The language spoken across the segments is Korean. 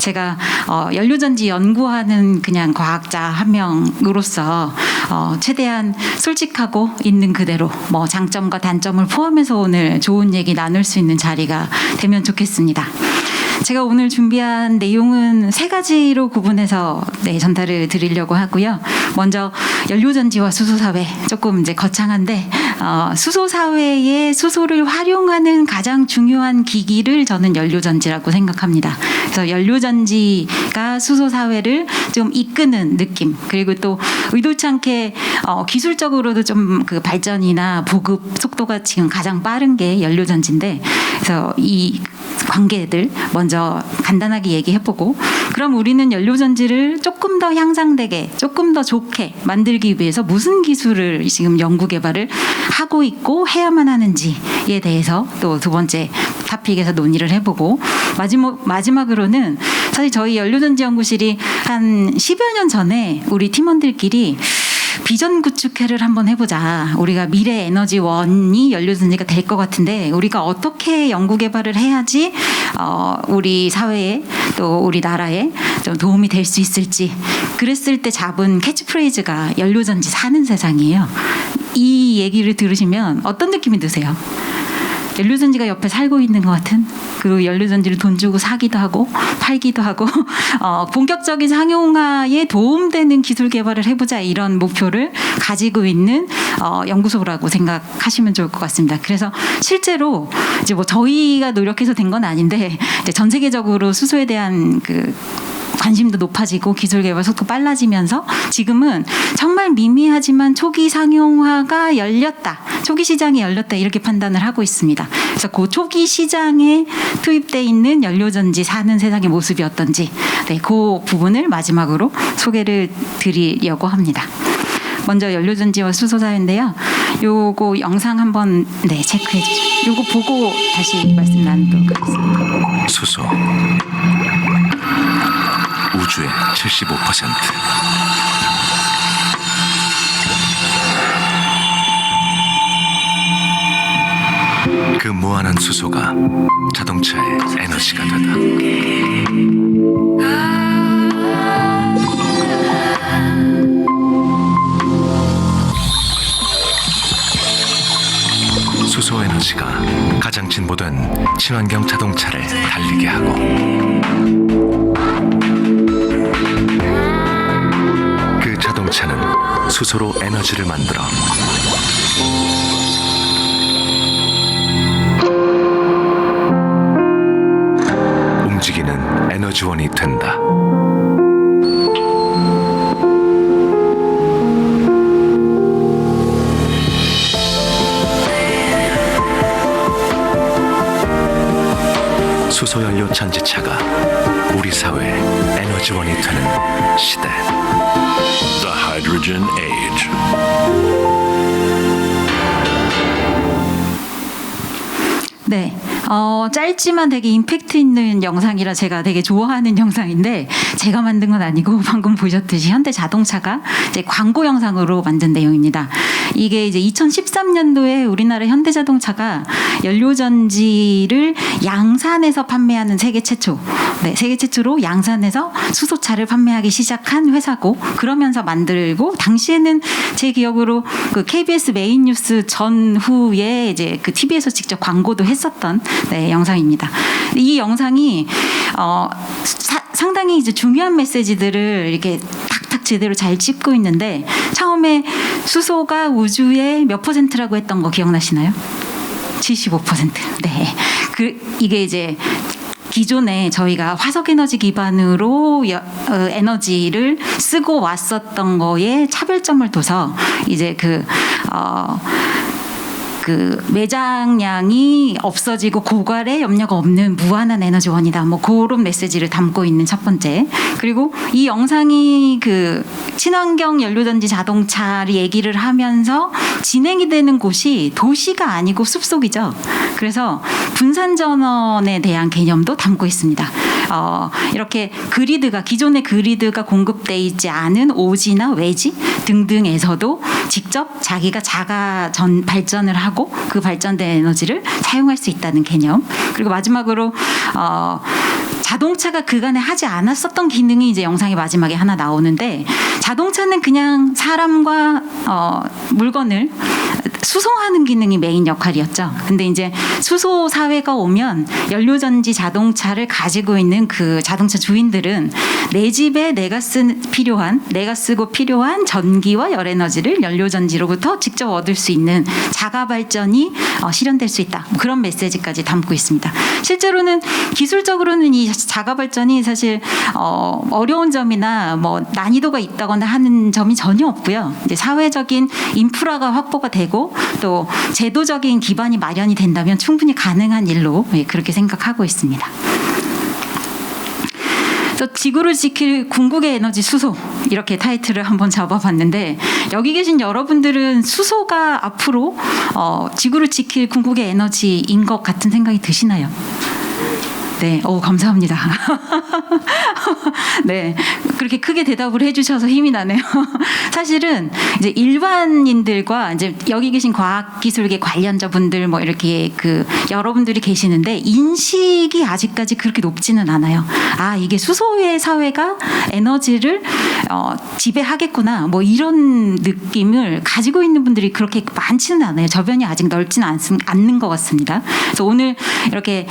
제가 연료전지 연구하는 그냥 과학자 한 명으로서 최대한 솔직하고 있는 그대로 뭐 장점과 단점을 포함해서 오늘 좋은 얘기 나눌 수 있는 자리가 되면 좋겠습니다. 제가 오늘 준비한 내용은 세 가지로 구분해서 전달을 드리려고 하고요. 먼저 연료전지와 수소사회, 조금 이제 거창한데 수소사회의 수소를 활용하는 가장 중요한 기기를 저는 연료전지라고 생각합니다. 그래서 연료전지가 수소사회를 좀 이끄는 느낌, 그리고 또 의도치 않게 기술적으로도 좀 그 발전이나 보급 속도가 지금 가장 빠른 게 연료전지인데, 그래서 이 관계들 먼저 간단하게 얘기해보고, 그럼 우리는 연료전지를 조금 더 향상되게, 조금 더 좋게 만들기 위해서 무슨 기술을 지금 연구 개발을 하고 있고 해야만 하는지에 대해서 또 두 번째 토픽에서 논의를 해보고, 마지막으로는 사실 저희 연료전지 연구실이 한 10여 년 전에 우리 팀원들끼리 비전 구축회를 한번 해보자. 우리가 미래 에너지원이 연료전지가 될 것 같은데 우리가 어떻게 연구 개발을 해야지 우리 사회에 또 우리 나라에 좀 도움이 될 수 있을지. 그랬을 때 잡은 캐치프레이즈가 연료전지 사는 세상이에요. 이 얘기를 들으시면 어떤 느낌이 드세요? 연료전지가 옆에 살고 있는 것 같은, 그리고 연료전지를 돈 주고 사기도 하고 팔기도 하고 본격적인 상용화에 도움되는 기술 개발을 해보자, 이런 목표를 가지고 있는 연구소라고 생각하시면 좋을 것 같습니다. 그래서 실제로 이제 뭐 저희가 노력해서 된 건 아닌데 이제 전 세계적으로 수소에 대한 그 관심도 높아지고 기술 개발 속도 빨라지면서 지금은 정말 미미하지만 초기 상용화가 열렸다, 초기 시장이 열렸다, 이렇게 판단을 하고 있습니다. 그래서 그 초기 시장에 투입되어 있는 연료전지 사는 세상의 모습이 어떤지, 그 부분을 마지막으로 소개를 드리려고 합니다. 먼저 연료전지와 수소사회인데요. 요거 영상 한번 체크해 주시죠. 요거 보고 다시 말씀 나누도록 하겠습니다. 수소 우주의 75%. 그 무한한 수소가 자동차의 에너지가 되다. 수소 에너지가 가장 진보된 친환경 자동차를 달리게 하고, 그 자동차는 수소로 에너지를 만들어 움직이는 에너지원이 된다. 수소연료 전지차가 우리 사회의 에너지원이 되는 시대. The Hydrogen Age. 네. 짧지만 되게 임팩트 있는 영상이라 제가 되게 좋아하는 영상인데, 제가 만든 건 아니고 방금 보셨듯이 현대자동차가 이제 광고 영상으로 만든 내용입니다. 이게 이제 2013년도에 우리나라 현대자동차가 연료전지를 양산해서 판매하는 세계 최초로 양산해서 수소차를 판매하기 시작한 회사고, 그러면서 만들고, 당시에는 제 기억으로 그 KBS 메인 뉴스 전후에 이제 그 TV에서 직접 광고도 했었던 영상입니다. 이 영상이 상당히 이제 중요한 메시지들을 이렇게 탁탁 제대로 잘 짚고 있는데, 처음에 수소가 우주의 몇 %라고 했던 거 기억나시나요? 75%. 네. 이게 이제 기존에 저희가 화석 에너지 기반으로 에너지를 쓰고 왔었던 거에 차별점을 둬서 이제 그 매장량이 없어지고 고갈에 염려가 없는 무한한 에너지원이다. 뭐 그런 메시지를 담고 있는 첫 번째. 그리고 이 영상이 그 친환경 연료전지 자동차를 얘기를 하면서 진행이 되는 곳이 도시가 아니고 숲속이죠. 그래서 분산 전원에 대한 개념도 담고 있습니다. 이렇게 기존의 그리드가 공급돼 있지 않은 오지나 외지 등등에서도 직접 자기가 자가 발전을 하고 그 발전된 에너지를 사용할 수 있다는 개념. 그리고 마지막으로 자동차가 그간에 하지 않았었던 기능이 이제 영상의 마지막에 하나 나오는데, 자동차는 그냥 사람과 물건을 수송하는 기능이 메인 역할이었죠. 근데 이제 수소 사회가 오면 연료전지 자동차를 가지고 있는 그 자동차 주인들은 내 집에 내가 쓰고 필요한 전기와 열에너지를 연료전지로부터 직접 얻을 수 있는 자가 발전이 실현될 수 있다. 뭐 그런 메시지까지 담고 있습니다. 실제로는 기술적으로는 이 자가 발전이 사실 어려운 점이나 뭐 난이도가 있다거나 하는 점이 전혀 없고요. 이제 사회적인 인프라가 확보가 되고 또 제도적인 기반이 마련이 된다면 충분히 가능한 일로 그렇게 생각하고 있습니다. 그래서 지구를 지킬 궁극의 에너지 수소, 이렇게 타이틀을 한번 잡아봤는데, 여기 계신 여러분들은 수소가 앞으로 지구를 지킬 궁극의 에너지인 것 같은 생각이 드시나요? 네, 감사합니다. 네, 그렇게 크게 대답을 해주셔서 힘이 나네요. 사실은 이제 일반인들과 이제 여기 계신 과학기술계 관련자분들 뭐 이렇게 여러분들이 계시는데, 인식이 아직까지 그렇게 높지는 않아요. 아, 이게 수소의 사회가 에너지를 지배하겠구나, 뭐 이런 느낌을 가지고 있는 분들이 그렇게 많지는 않아요. 저변이 아직 넓지는 않는 것 같습니다. 그래서 오늘 이렇게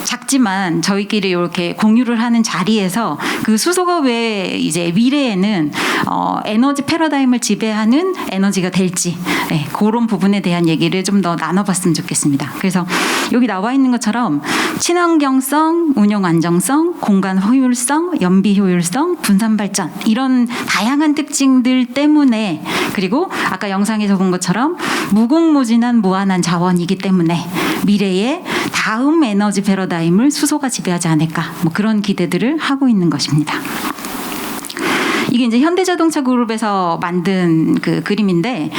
작지만 저희끼리 이렇게 공유를 하는 자리에서 그 수소가 왜 이제 미래에는 에너지 패러다임을 지배하는 에너지가 될지, 네, 그런 부분에 대한 얘기를 좀 더 나눠봤으면 좋겠습니다. 그래서 여기 나와 있는 것처럼 친환경성, 운영 안정성, 공간 효율성, 연비 효율성, 분산 발전, 이런 다양한 특징들 때문에, 그리고 아까 영상에서 본 것처럼 무궁무진한 무한한 자원이기 때문에 미래의 다음 에너지 패러다임을 수소가 지배하지 않을까, 뭐 그런 기대들을 하고 있는 것입니다. 이게 이제 현대자동차 그룹에서 만든 그 그림인데,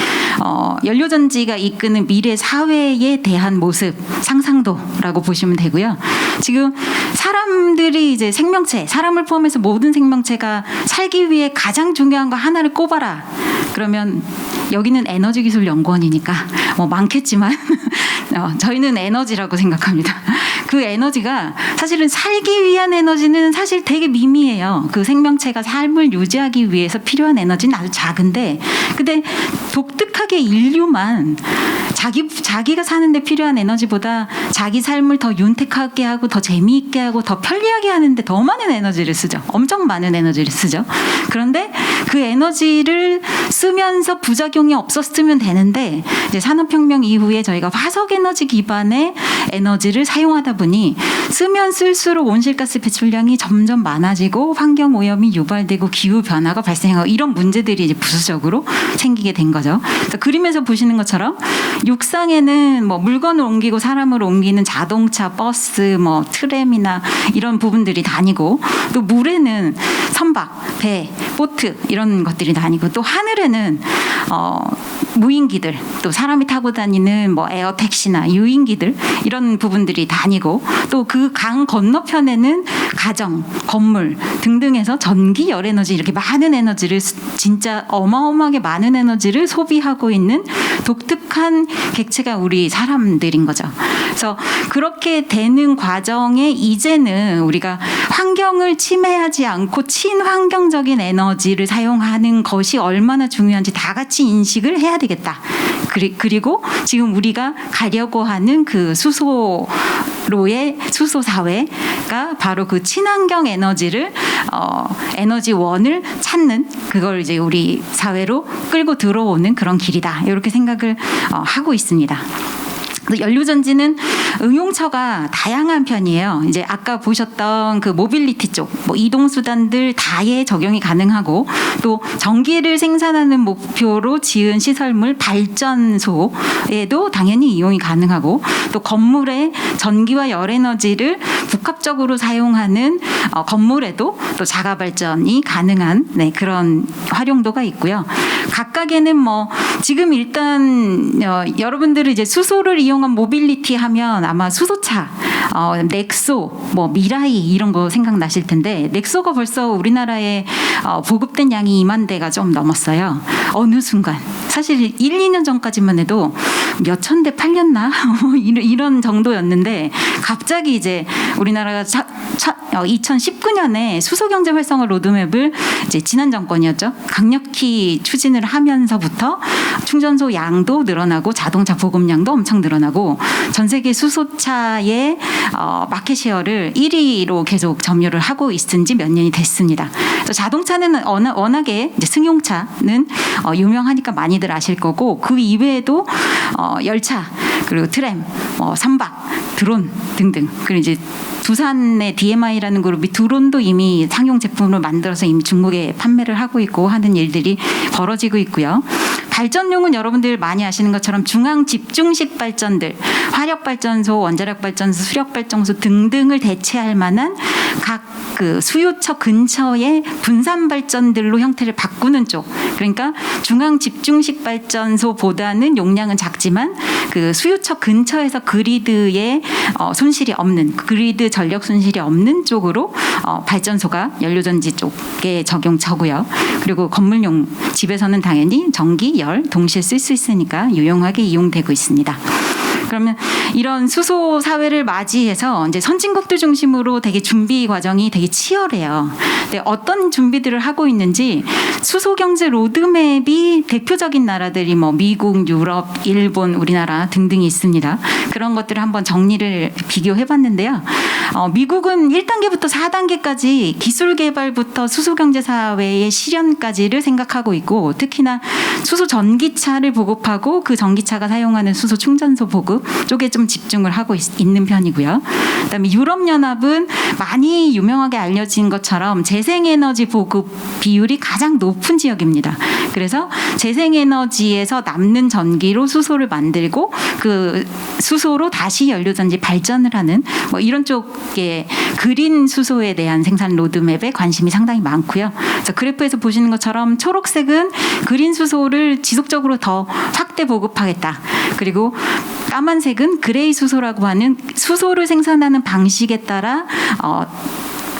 연료전지가 이끄는 미래 사회에 대한 모습, 상상도라고 보시면 되고요. 지금 사람들이 이제 생명체, 사람을 포함해서 모든 생명체가 살기 위해 가장 중요한 거 하나를 꼽아라. 그러면 여기는 에너지기술연구원이니까 뭐 많겠지만 저희는 에너지라고 생각합니다. 그 에너지가 사실은 살기 위한 에너지는 사실 되게 미미해요. 그 생명체가 삶을 유지하기 위해서 필요한 에너지는 아주 작은데, 근데 독특하게 인류만 자기가 사는데 필요한 에너지보다 자기 삶을 더 윤택하게 하고 더 재미있게 하고 더 편리하게 하는데 더 많은 에너지를 쓰죠. 엄청 많은 에너지를 쓰죠. 그런데 그 에너지를 쓰면서 부작용이 없었으면 되는데, 이제 산업혁명 이후에 저희가 화석 에너지 기반의 에너지를 사용하다 보니 쓰면 쓸수록 온실가스 배출량이 점점 많아지고 환경 오염이 유발되고 기후 변화가 발생하고 이런 문제들이 이제 부수적으로 생기게 된 거죠. 그래서 그림에서 보시는 것처럼 육상에는 뭐 물건을 옮기고 사람을 옮기는 자동차, 버스, 뭐 트램이나 이런 부분들이 다니고, 또 물에는 선박, 배, 보트 이런 것들이 다니고, 또 하늘에는 무인기들, 또 사람이 타고 다니는 뭐 에어택시나 유인기들 이런 부분들이 다니고, 또 그 강 건너편에는 가정, 건물 등등해서 전기, 열에너지 이렇게 많은 에너지를, 진짜 어마어마하게 많은 에너지를 소비하고 있는 독특한 객체가 우리 사람들인 거죠. 그래서 그렇게 되는 과정에 이제는 우리가 환경을 침해하지 않고 친환경적인 에너지를 사용하는 것이 얼마나 중요한지 다 같이 인식을 해야 되겠다. 그리고 지금 우리가 가려고 하는 그 수소로의 수소 사회가 바로 그 친환경 에너지를 에너지원을 찾는, 그걸 이제 우리 사회로 끌고 들어오는 그런 길이다. 이렇게 생각을 하고 있습니다. 연료전지는 응용처가 다양한 편이에요. 이제 아까 보셨던 그 모빌리티 쪽, 뭐 이동수단들 다에 적용이 가능하고, 또 전기를 생산하는 목표로 지은 시설물 발전소에도 당연히 이용이 가능하고, 또 건물의 전기와 열에너지를 복합적으로 사용하는 건물에도 또 자가 발전이 가능한, 네, 그런 활용도가 있고요. 각각에는 뭐 지금 일단 여러분들이 이제 수소를 이용한 모빌리티 하면 아마 수소차, 넥소, 뭐 미라이 이런 거 생각나실 텐데, 넥소가 벌써 우리나라에 보급된 양이 2만 대가 좀 넘었어요. 어느 순간 사실 1, 2년 전까지만 해도 몇천 대 팔렸나 이런 정도였는데, 갑자기 이제 우리나라가 2019년에 수소경제 활성화 로드맵을 이제 지난 정권이었죠. 강력히 추진을 하면서부터 충전소 양도 늘어나고 자동차 보급량도 엄청 늘어나고 전 세계 수소차의 마켓 셰어를 1위로 계속 점유를 하고 있은 지 몇 년이 됐습니다. 그래서 자동차는 워낙에 이제 승용차는 유명하니까 많이들 아실 거고 그 이외에도 열차 그리고 트램, 선박, 드론 등등 그리고 이제 두산의 DMI라는 그룹이 드론도 이미 상용 제품으로 만들어서 이미 중국에 판매를 하고 있고 하는 일들이 벌어지고 있고요. 발전용은 여러분들 많이 아시는 것처럼 중앙 집중식 발전들, 화력 발전소, 원자력 발전소, 수력 발전소 등등을 대체할 만한 각 그 수요처 근처의 분산 발전들로 형태를 바꾸는 쪽. 그러니까 중앙 집중식 발전소보다는 용량은 작지만 그 수요처 근처에서 그리드에 손실이 없는 그리드 전력 손실이 없는 쪽으로 발전소가 연료전지 쪽에 적용처고요. 그리고 건물용 집에서는 당연히 전기, 열 동시에 쓸 수 있으니까 유용하게 이용되고 있습니다. 그러면 이런 수소 사회를 맞이해서 이제 선진국들 중심으로 되게 준비 과정이 되게 치열해요. 근데 어떤 준비들을 하고 있는지 수소 경제 로드맵이 대표적인 나라들이 뭐 미국, 유럽, 일본, 우리나라 등등이 있습니다. 그런 것들을 한번 정리를 비교해 봤는데요. 미국은 1단계부터 4단계까지 기술 개발부터 수소 경제 사회의 실현까지를 생각하고 있고 특히나 수소 전기차를 보급하고 그 전기차가 사용하는 수소 충전소 보급 쪽에 좀 집중을 하고 있는 편이고요. 그다음에 유럽연합은 많이 유명하게 알려진 것처럼 재생에너지 보급 비율이 가장 높은 지역입니다. 그래서 재생에너지에서 남는 전기로 수소를 만들고 그 수소로 다시 연료전지 발전을 하는 뭐 이런 쪽의 그린 수소에 대한 생산 로드맵에 관심이 상당히 많고요. 그래서 그래프에서 보시는 것처럼 초록색은 그린 수소를 지속적으로 더 확대 보급하겠다. 그리고 까만색은 그레이 수소라고 하는 수소를 생산하는 방식에 따라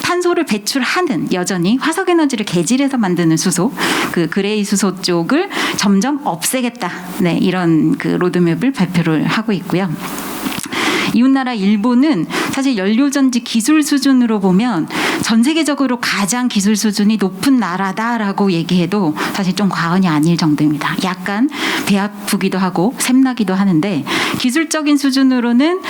탄소를 배출하는 여전히 화석 에너지를 개질해서 만드는 수소, 그 그레이 수소 쪽을 점점 없애겠다. 네, 이런 그 로드맵을 발표를 하고 있고요. 이웃나라 일본은 사실 연료전지 기술 수준으로 보면 전 세계적으로 가장 기술 수준이 높은 나라다라고 얘기해도 사실 좀 과언이 아닐 정도입니다. 약간 배 아프기도 하고 샘나기도 하는데 기술적인 수준으로는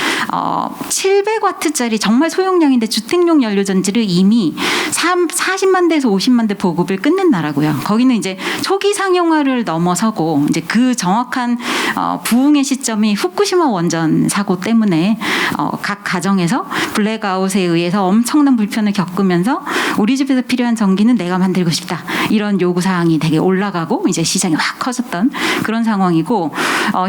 700와트짜리 정말 소용량인데 주택용 연료전지를 이미 40만 대에서 50만 대 보급을 끝낸 나라고요. 거기는 이제 초기 상용화를 넘어서고 이제 그 정확한 부흥의 시점이 후쿠시마 원전 사고 때문에 각 가정에서 블랙아웃에 의해서 엄청난 불편을 겪으면서 우리 집에서 필요한 전기는 내가 만들고 싶다. 이런 요구사항이 되게 올라가고 이제 시장이 확 커졌던 그런 상황이고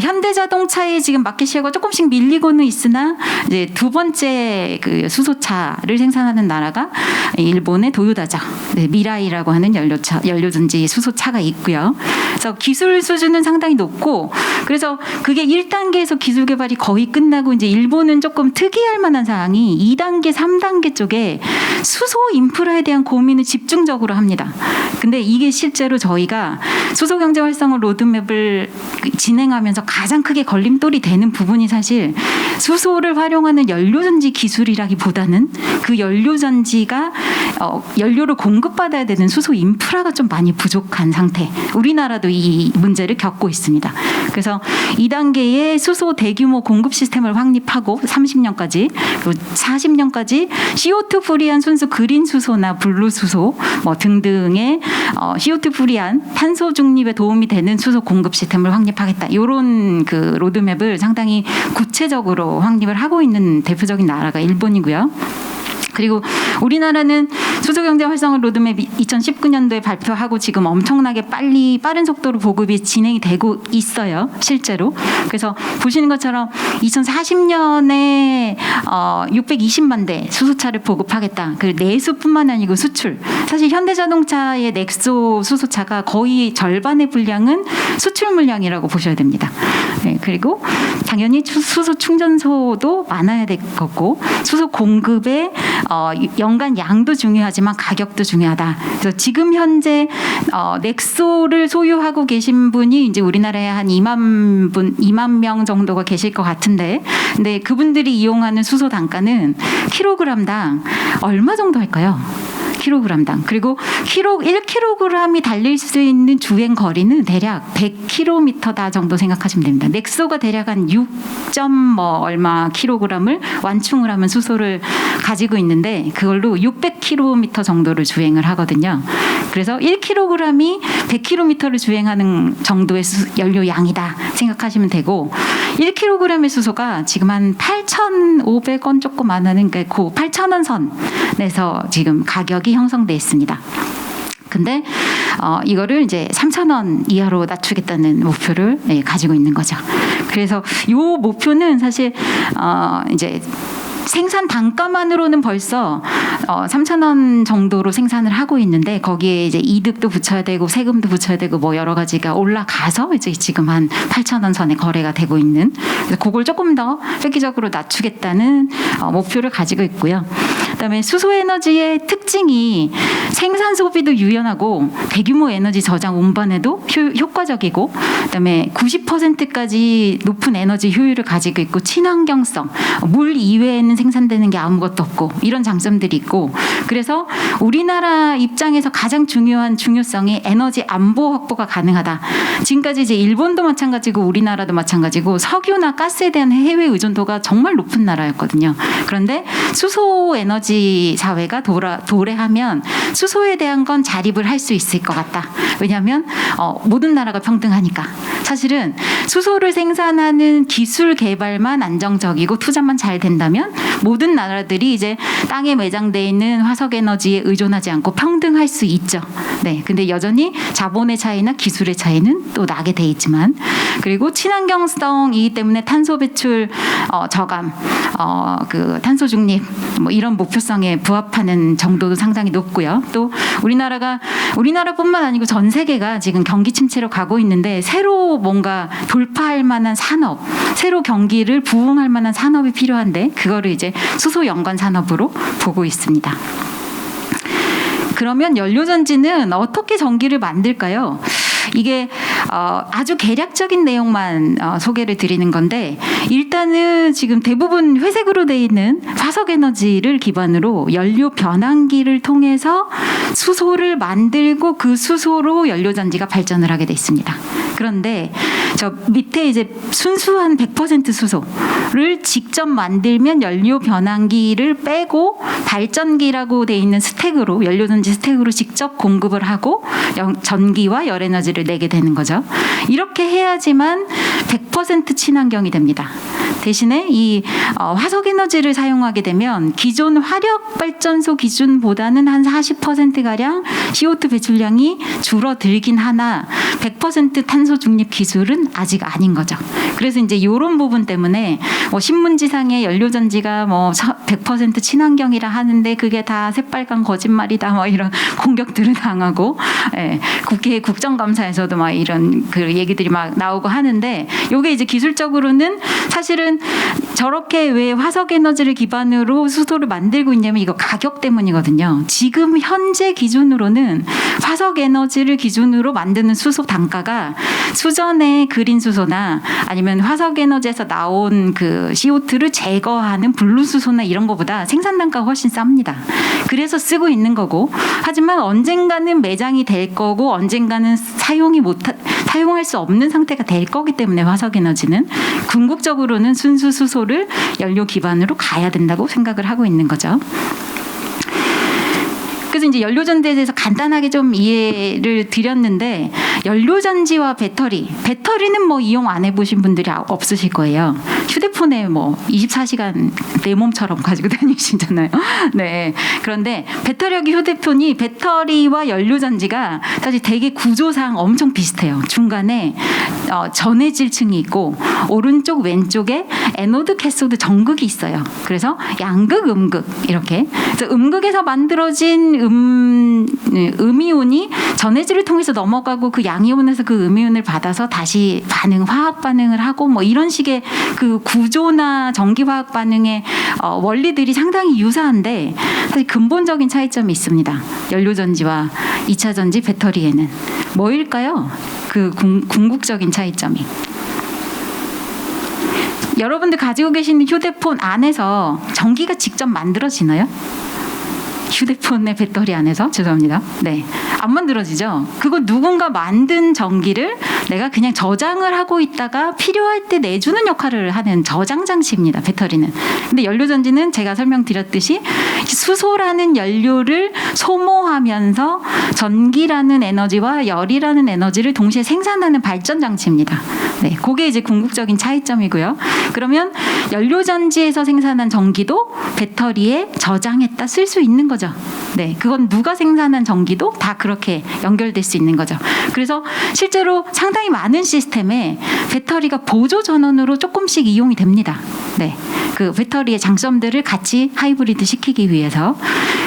현대자동차의 지금 마켓시어가 조금씩 밀리고는 있으나 이제 두 번째 그 수소차를 생산하는 나라가 일본의 도요다죠. 네, 미라이라고 하는 연료전지 수소차가 있고요. 그래서 기술 수준은 상당히 높고 그래서 그게 1단계에서 기술 개발이 거의 끝나고 이제 일본은 조금 특이할 만한 사항이 2단계, 3단계 쪽에 수소 인프라에 대한 고민을 집중적으로 합니다. 근데 이게 실제로 저희가 수소 경제 활성화 로드맵을 진행하면서 가장 크게 걸림돌이 되는 부분이 사실 수소를 활용하는 연료전지 기술이라기보다는 그 연료전지가 연료를 공급받아야 되는 수소 인프라가 좀 많이 부족한 상태. 우리나라도 이 문제를 겪고 있습니다. 그래서 2단계의 수소 대규모 공급 시스템을 확립하고 30년까지 그리고 40년까지 CO2 프리한 순수 그린 수소나 블루 수소 뭐 등등의 CO2 프리한 탄소 중립에 도움이 되는 수소 공급 시스템을 확립하겠다. 이런 그 로드맵을 상당히 구체적으로 확립을 하고 있는 대표적인 나라가 일본이고요. 그리고 우리나라는 수소경제 활성화 로드맵 2019년도에 발표하고 지금 엄청나게 빠른 속도로 보급이 진행이 되고 있어요. 실제로. 그래서 보시는 것처럼 2040년에 620만 대 수소차를 보급하겠다. 그 내수뿐만 아니고 수출. 사실 현대자동차의 넥소 수소차가 거의 절반의 분량은 수출 물량이라고 보셔야 됩니다. 네, 그리고 당연히 수소 충전소도 많아야 될 거고 수소 공급의 연간 양도 중요하지만 가격도 중요하다. 그래서 지금 현재 넥소를 소유하고 계신 분이 이제 우리나라에 한 2만 명 정도가 계실 것 같은데, 근데 그분들이 이용하는 수소 단가는 킬로그램당 얼마 정도 할까요? 킬로그램당. 그리고 1kg이 달릴 수 있는 주행 거리는 대략 100km다 정도 생각하시면 됩니다. 넥소가 대략 한 6점 얼마 킬로그램을 완충을 하면 수소를 가지고 있는데 그걸로 600km 정도를 주행을 하거든요. 그래서 1kg이 100km를 주행하는 정도의 연료 양이다 생각하시면 되고, 1kg의 수소가 지금 한 8,500원 조금 안 하는 그 8,000원 선에서 지금 가격이 형성돼 있습니다. 근데 이거를 이제 3,000원 이하로 낮추겠다는 목표를 가지고 있는 거죠. 그래서 이 목표는 사실 이제 생산 단가만으로는 벌써 3,000원 정도로 생산을 하고 있는데 거기에 이제 이득도 붙여야 되고 세금도 붙여야 되고 뭐 여러 가지가 올라가서 이제 지금 한 8,000원 선에 거래가 되고 있는, 그래서 그걸 조금 더 획기적으로 낮추겠다는 목표를 가지고 있고요. 그다음에 수소에너지의 특징이 생산 소비도 유연하고 대규모 에너지 저장 운반에도 효과적이고, 그다음에 90%까지 높은 에너지 효율을 가지고 있고 친환경성, 물 이외에는 생산되는 게 아무것도 없고 이런 장점들이 있고, 그래서 우리나라 입장에서 가장 중요한 중요성이 에너지 안보 확보가 가능하다. 지금까지 이제 일본도 마찬가지고 우리나라도 마찬가지고 석유나 가스에 대한 해외 의존도가 정말 높은 나라였거든요. 그런데 수소 에너지 사회가 도래하면 수소에 대한 건 자립을 할 수 있을 것 같다. 왜냐하면 모든 나라가 평등하니까. 사실은 수소를 생산하는 기술 개발만 안정적이고 투자만 잘 된다면 모든 나라들이 이제 땅에 매장되어 있는 화석 에너지에 의존하지 않고 평등할 수 있죠. 네, 근데 여전히 자본의 차이나 기술의 차이는 또 나게 돼 있지만, 그리고 친환경성이기 때문에 탄소 배출 저감, 그 탄소 중립 뭐 이런 목표성에 부합하는 정도도 상당히 높고요. 또 우리나라뿐만 아니고 전 세계가 지금 경기 침체로 가고 있는데 새로 뭔가 돌파할 만한 산업, 새로 경기를 부흥할 만한 산업이 필요한데 그거를 이제 수소 연관 산업으로 보고 있습니다. 그러면 연료전지는 어떻게 전기를 만들까요? 이게 아주 개략적인 내용만 소개를 드리는 건데, 일단은 지금 대부분 회색으로 되어 있는 화석 에너지를 기반으로 연료 변환기를 통해서 수소를 만들고 그 수소로 연료전지가 발전을 하게 돼 있습니다. 그런데 저 밑에 이제 순수한 100% 수소를 직접 만들면 연료 변환기를 빼고 발전기라고 돼 있는 스택으로, 연료전지 스택으로 직접 공급을 하고 전기와 열에너지를 내게 되는 거죠. 이렇게 해야지만 100% 친환경이 됩니다. 대신에 이 화석 에너지를 사용하게 되면 기존 화력 발전소 기준보다는 한 40%가량 CO2 배출량이 줄어들긴 하나 100% 탄소 중립 기술은 아직 아닌 거죠. 그래서 이제 이런 부분 때문에 신문지상에 연료전지가 100% 친환경이라 하는데 그게 다 새빨간 거짓말이다 이런 공격들을 당하고, 국회 국정감사에서도 이런 그 얘기들이 나오고 하는데, 이게 이제 기술적으로는 사실은 저렇게 왜 화석 에너지를 기반으로 수소를 만들고 있냐면 이거 가격 때문이거든요. 지금 현재 기준으로는 화석 에너지를 기준으로 만드는 수소 단가가 수전의 그린 수소나 아니면 화석 에너지에서 나온 그 CO2를 제거하는 블루 수소나 이런 거보다 생산 단가가 훨씬 쌉니다. 그래서 쓰고 있는 거고, 하지만 언젠가는 매장이 될 거고 언젠가는 사용할 수 없는 상태가 될 거기 때문에 화석 에너지는 궁극적으로는 순수 수소를 연료 기반으로 가야 된다고 생각을 하고 있는 거죠. 그래서 이제 연료전지에 대해서 간단하게 좀 이해를 드렸는데, 연료전지와 배터리는 이용 안 해보신 분들이 없으실 거예요. 휴대폰에 24시간 내 몸처럼 가지고 다니시잖아요. 네. 그런데 휴대폰이 배터리와 연료전지가 사실 되게 구조상 엄청 비슷해요. 중간에 전해질 층이 있고 오른쪽 왼쪽에 에노드, 캐소드, 전극이 있어요. 그래서 양극, 음극 이렇게. 그래서 음극에서 만들어진 음이온이 전해질을 통해서 넘어가고 그 그 양이온에서 그 음이온을 받아서 다시 화학 반응을 하고 뭐 이런 식의 그 구조나 전기 화학 반응의 원리들이 상당히 유사한데 사실 근본적인 차이점이 있습니다. 연료 전지와 2차 전지 배터리에는 뭐일까요? 그 궁극적인 차이점이. 여러분들 가지고 계시는 휴대폰 안에서 전기가 직접 만들어지나요? 휴대폰의 배터리 안에서? 죄송합니다. 네. 안 만들어지죠? 그거 누군가 만든 전기를 내가 그냥 저장을 하고 있다가 필요할 때 내주는 역할을 하는 저장 장치입니다. 배터리는. 근데 연료전지는 제가 설명드렸듯이 수소라는 연료를 소모하면서 전기라는 에너지와 열이라는 에너지를 동시에 생산하는 발전 장치입니다. 네. 그게 이제 궁극적인 차이점이고요. 그러면 연료전지에서 생산한 전기도 배터리에 저장했다 쓸 수 있는 거죠. 네, 그건 누가 생산한 전기도 다 그렇게 연결될 수 있는 거죠. 그래서 실제로 상당히 많은 시스템에 배터리가 보조 전원으로 조금씩 이용이 됩니다. 네, 그 배터리의 장점들을 같이 하이브리드 시키기 위해서.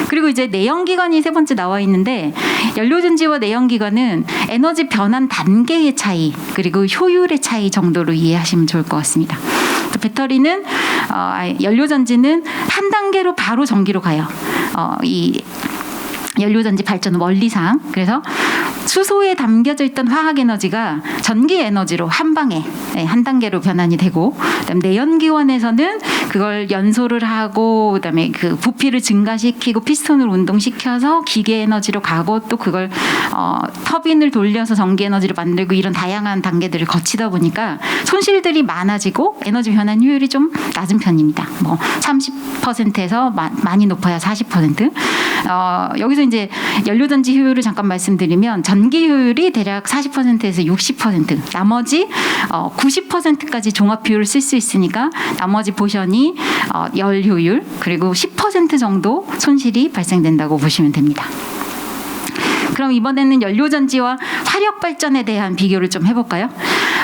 그리고 이제 내연기관이 세 번째 나와 있는데 연료전지와 내연기관은 에너지 변환 단계의 차이 그리고 효율의 차이 정도로 이해하시면 좋을 것 같습니다. 배터리는 연료전지는 한 단계로 바로 전기로 가요. 이 연료전지 발전 원리상. 그래서 수소에 담겨져 있던 화학 에너지가 전기 에너지로 한 방에 한 단계로 변환이 되고, 그다음에 내연기관에서는 그걸 연소를 하고 그다음에 그 부피를 증가시키고 피스톤을 운동시켜서 기계 에너지로 가고 또 그걸 터빈을 돌려서 전기 에너지를 만들고 이런 다양한 단계들을 거치다 보니까 손실들이 많아지고 에너지 변환 효율이 좀 낮은 편입니다. 뭐 30%에서 많이 높아야 40%. 여기서 이제 연료전지 효율을 잠깐 말씀드리면 전기 효율이 대략 40%에서 60%, 나머지 90%까지 종합 비율을 쓸 수 있으니까 나머지 포션이 열 효율 그리고 10% 정도 손실이 발생된다고 보시면 됩니다. 그럼 이번에는 연료전지와 화력발전에 대한 비교를 좀 해볼까요?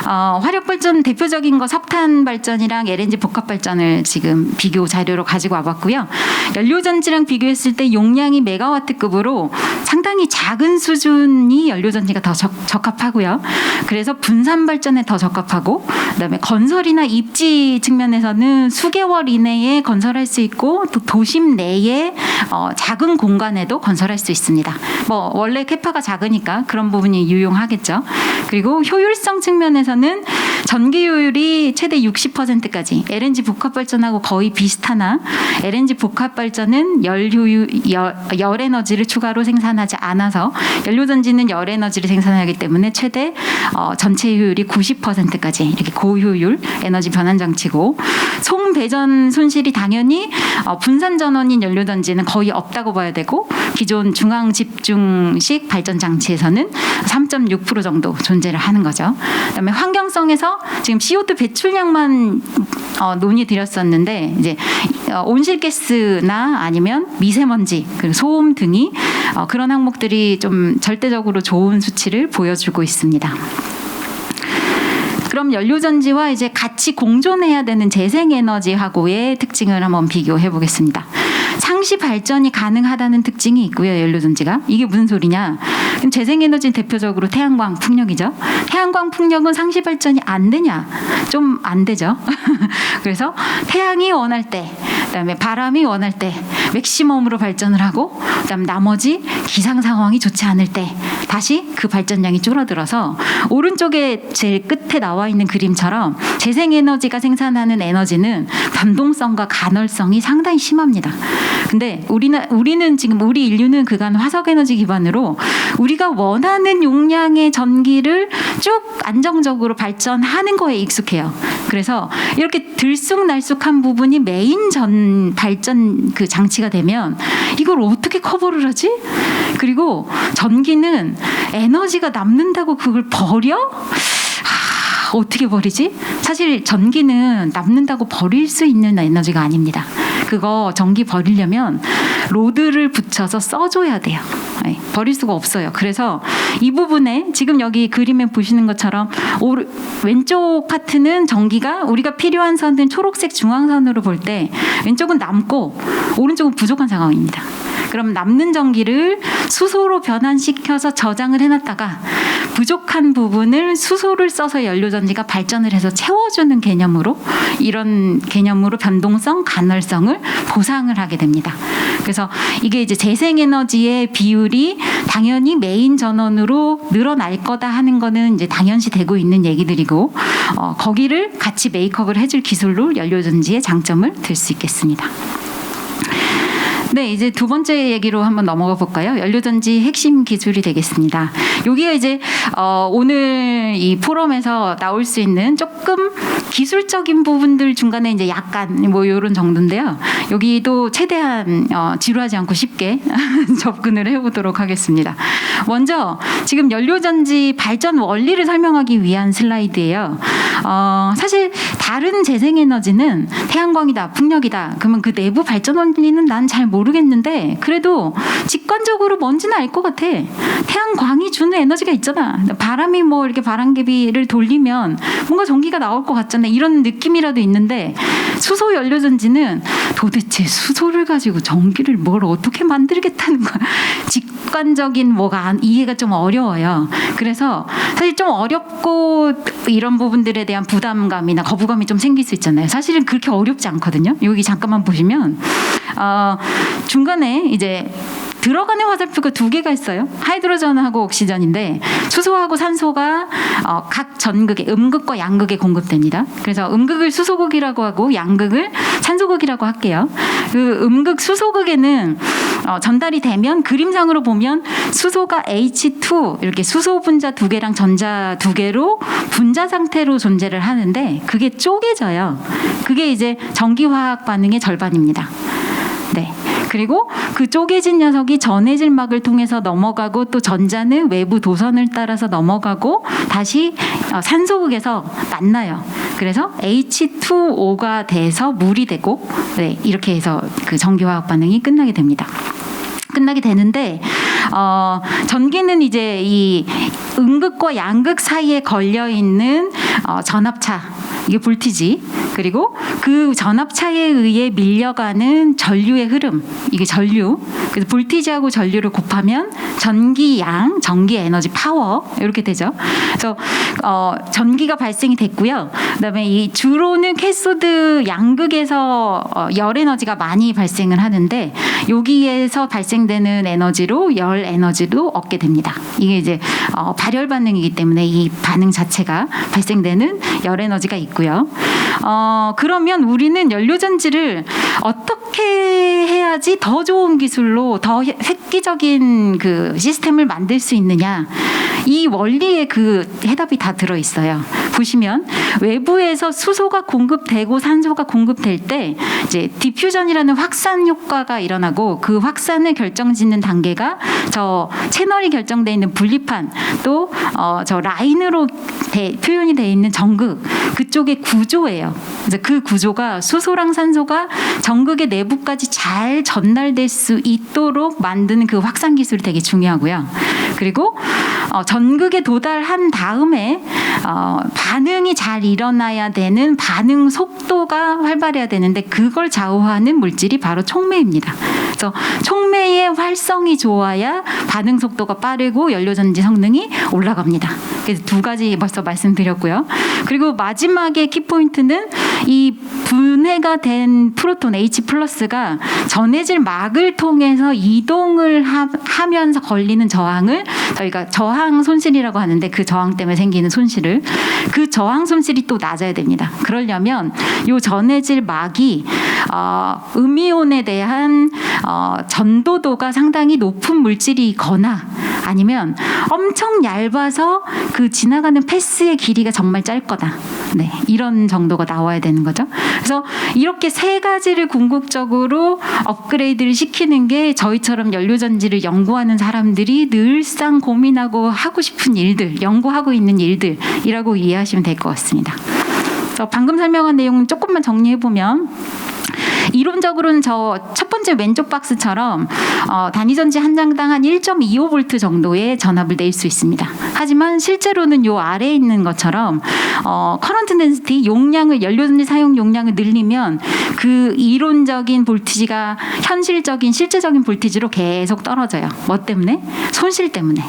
화력발전 대표적인 거 석탄 발전이랑 LNG 복합발전을 지금 비교 자료로 가지고 와봤고요. 연료전지랑 비교했을 때 용량이 메가와트급으로 상당히 작은 수준이 연료전지가 더 적합하고요. 그래서 분산발전에 더 적합하고, 그다음에 건설이나 입지 측면에서는 수개월 이내에 건설할 수 있고 또 도심 내에 작은 공간에도 건설할 수 있습니다. 뭐 원래 캐파가 작으니까 그런 부분이 유용하겠죠. 그리고 효율성 측면에서는 전기 효율이 최대 60%까지 LNG 복합발전하고 거의 비슷하나 LNG 복합발전은 열 에너지를 추가로 생산하지 않아서 연료전지는 열 에너지를 생산하기 때문에 최대 전체 효율이 90%까지 이렇게 고효율 에너지 변환 장치고, 송배전 손실이 당연히 분산 전원인 연료전지는 거의 없다고 봐야 되고 기존 중앙 집중식 발전 장치에서는 3.6% 정도 존재를 하는 거죠. 그다음에 환경성에서 지금 CO2 배출량만 논의드렸었는데 이제 온실가스나 아니면 미세먼지 그리고 소음 등이 그런 항목들이 좀 절대적으로 좋은 수치를 보여주고 있습니다. 그럼 연료전지와 이제 같이 공존해야 되는 재생에너지하고의 특징을 한번 비교해 보겠습니다. 상시 발전이 가능하다는 특징이 있고요. 연료전지가. 이게 무슨 소리냐? 그럼 재생에너지는 대표적으로 태양광, 풍력이죠. 태양광, 풍력은 상시 발전이 안 되냐? 좀 안 되죠. 그래서 태양이 원할 때, 그다음에 바람이 원할 때 맥시멈으로 발전을 하고, 그다음 나머지 기상 상황이 좋지 않을 때 다시 그 발전량이 줄어들어서 오른쪽에 제일 끝에 나와 있는 그림처럼 재생에너지가 생산하는 에너지는 변동성과 간헐성이 상당히 심합니다. 근데 우리는 지금 우리 인류는 그간 화석에너지 기반으로 우리가 원하는 용량의 전기를 쭉 안정적으로 발전하는 거에 익숙해요. 그래서 이렇게 들쑥날쑥한 부분이 메인 발전 그 장치가 되면 이걸 어떻게 커버를 하지? 그리고 전기는 에너지가 남는다고 그걸 버려? 어떻게 버리지? 사실 전기는 남는다고 버릴 수 있는 에너지가 아닙니다. 그거 전기 버리려면 로드를 붙여서 써줘야 돼요. 버릴 수가 없어요. 그래서 이 부분에 지금 여기 그림에 보시는 것처럼 왼쪽 파트는 전기가 우리가 필요한 선은 초록색 중앙선으로 볼 때 왼쪽은 남고 오른쪽은 부족한 상황입니다. 그럼 남는 전기를 수소로 변환시켜서 저장을 해놨다가 부족한 부분을 수소를 써서 연료전지가 발전을 해서 채워주는 개념으로, 이런 개념으로 변동성, 간헐성을 보상을 하게 됩니다. 그래서 이게 이제 재생에너지의 비율이 당연히 메인 전원으로 늘어날 거다 하는 거는 이제 당연시 되고 있는 얘기들이고, 거기를 같이 메이크업을 해줄 기술로 연료전지의 장점을 들 수 있겠습니다. 네, 이제 두 번째 얘기로 한번 넘어가 볼까요? 연료전지 핵심 기술이 되겠습니다. 여기가 이제 오늘 이 포럼에서 나올 수 있는 조금 기술적인 부분들 중간에 이제 약간 뭐 이런 정도인데요. 여기도 최대한 지루하지 않고 쉽게 접근을 해보도록 하겠습니다. 먼저 지금 연료전지 발전 원리를 설명하기 위한 슬라이드예요. 사실 다른 재생에너지는 태양광이다, 풍력이다. 그러면 그 내부 발전 원리는 난 잘 모르겠는데 그래도 직관적으로 뭔지는 알 것 같아. 태양광이 주는 에너지가 있잖아. 바람이 뭐 이렇게 바람개비를 돌리면 뭔가 전기가 나올 것 같잖아. 이런 느낌이라도 있는데 수소 연료전지는 도대체 수소를 가지고 전기를 뭘 어떻게 만들겠다는 거야. 직관적인 뭐가 이해가 좀 어려워요. 그래서 사실 좀 어렵고 이런 부분들에 대한 부담감이나 거부감이 좀 생길 수 있잖아요. 사실은 그렇게 어렵지 않거든요. 여기 잠깐만 보시면 중간에 이제 들어가는 화살표가 두 개가 있어요. 하이드로전하고 옥시전인데 수소하고 산소가 각 전극에 음극과 양극에 공급됩니다. 그래서 음극을 수소극이라고 하고 양극을 산소극이라고 할게요. 그 음극 수소극에는 전달이 되면 그림상으로 보면 수소가 H2 이렇게 수소 분자 두 개랑 전자 두 개로 분자 상태로 존재를 하는데 그게 쪼개져요. 그게 이제 전기화학 반응의 절반입니다. 네. 그리고 그 쪼개진 녀석이 전해질막을 통해서 넘어가고 또 전자는 외부 도선을 따라서 넘어가고 다시 산소극에서 만나요. 그래서 H2O가 돼서 물이 되고 네, 이렇게 해서 그 전기화학 반응이 끝나게 됩니다. 끝나게 되는데 전기는 이제 이 음극과 양극 사이에 걸려 있는 전압차 이게 볼티지 그리고 그 전압차에 의해 밀려가는 전류의 흐름 이게 전류 그래서 볼티지하고 전류를 곱하면 전기 양 전기 에너지 파워 이렇게 되죠. 그래서 전기가 발생이 됐고요. 그다음에 이 주로는 캐소드 양극에서 열 에너지가 많이 발생을 하는데 여기에서 발생되는 에너지로 열 에너지도 얻게 됩니다. 이게 이제 발열 반응이기 때문에 이 반응 자체가 발생되는 열 에너지가 있고요. 그러면 우리는 연료전지를 어떻게 해야지 더 좋은 기술로 더 획기적인 그 시스템을 만들 수 있느냐? 이 원리에 그 해답이 다 들어 있어요. 보시면 외부에서 수소가 공급되고 산소가 공급될 때 이제 디퓨전이라는 확산 효과가 일어나고 그 확산을 결정짓는 단계가 저 채널이 결정되어 있는 분리판 또 저 라인으로 표현이 되어 있는 전극 그쪽의 구조예요. 그래서 그 구조가 수소랑 산소가 전극의 내부까지 잘 전달될 수 있도록 만드는 그 확산 기술이 되게 중요하고요. 그리고 전극에 도달한 다음에 반응이 잘 일어나야 되는 반응 속도가 활발해야 되는데 그걸 좌우하는 물질이 바로 촉매입니다. 그래서 촉매의 활성이 좋아야 반응 속도가 빠르고 연료전지 성능이 올라갑니다. 그래서 두 가지 벌써 말씀드렸고요. 그리고 마지막에 키포인트는 이 분해가 된 프로톤 H+가 전해질 막을 통해서 이동을 하면서 걸리는 저항을 저희가 저항 손실이라고 하는데 그 저항 때문에 생기는 손실을 그 저항 손실이 또 낮아야 됩니다. 그러려면 이 전해질 막이 음이온에 대한 전도도가 상당히 높은 물질이거나 아니면 엄청 얇아서 그 지나가는 패스의 길이가 정말 짧거나 네, 이런 정도가 나와야 되는 거죠. 그래서 이렇게 세 가지를 궁극적으로 업그레이드를 시키는 게 저희처럼 연료전지를 연구하는 사람들이 늘상 고민하고 하고 싶은 일들, 연구하고 있는 일들이라고 이해하시면 될 것 같습니다. 그래서 방금 설명한 내용은 조금만 정리해보면 이론적으로는 저 첫 번째 왼쪽 박스처럼 단위전지 한 장당 한 1.25V 정도의 전압을 낼 수 있습니다. 하지만 실제로는 요 아래에 있는 것처럼 커런트 덴시티 용량을 연료전지 사용 용량을 늘리면 그 이론적인 볼티지가 현실적인 실제적인 볼티지로 계속 떨어져요. 뭐 때문에? 손실 때문에.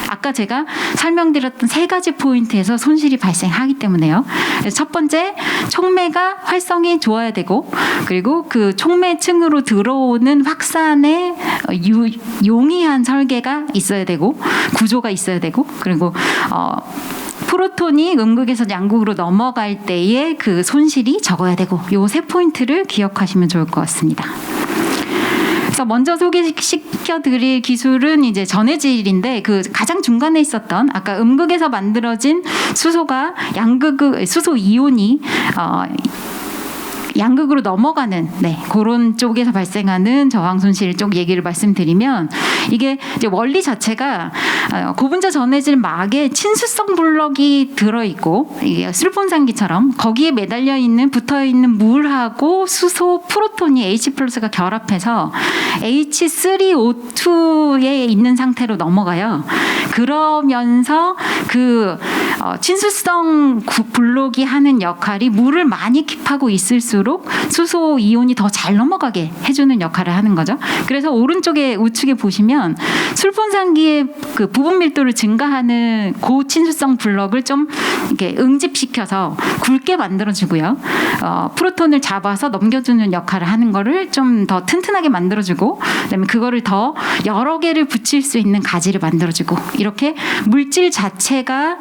아까 제가 설명드렸던 세 가지 포인트에서 손실이 발생하기 때문에요. 그래서 첫 번째, 촉매가 활성이 좋아야 되고, 그리고 그 촉매층으로 들어오는 확산에 용이한 설계가 있어야 되고, 구조가 있어야 되고, 그리고 프로톤이 음극에서 양극으로 넘어갈 때의 그 손실이 적어야 되고, 요 세 포인트를 기억하시면 좋을 것 같습니다. 그래서 먼저 소개시켜드릴 기술은 이제 전해질인데 그 가장 중간에 있었던 아까 음극에서 만들어진 수소가 수소 이온이 양극으로 넘어가는 그런 쪽에서 발생하는 저항 손실 쪽 얘기를 말씀드리면 이게 이제 원리 자체가 고분자 전해질 막에 친수성 블럭이 들어 있고 이게 술폰상기처럼 거기에 매달려 있는 붙어 있는 물하고 수소 프로톤이 H+가 결합해서 H3O2에 있는 상태로 넘어가요. 그러면서 그 친수성 블록이 하는 역할이 물을 많이 킵하고 있을수록 수소 이온이 더 잘 넘어가게 해주는 역할을 하는 거죠. 그래서 오른쪽에 우측에 보시면 술폰상기의 그 부분 밀도를 증가하는 고친수성 블럭을 좀 이렇게 응집시켜서 굵게 만들어주고요. 프로톤을 잡아서 넘겨주는 역할을 하는 거를 좀 더 튼튼하게 만들어주고, 그다음에 그거를 더 여러 개를 붙일 수 있는 가지를 만들어주고, 이렇게 물질 자체가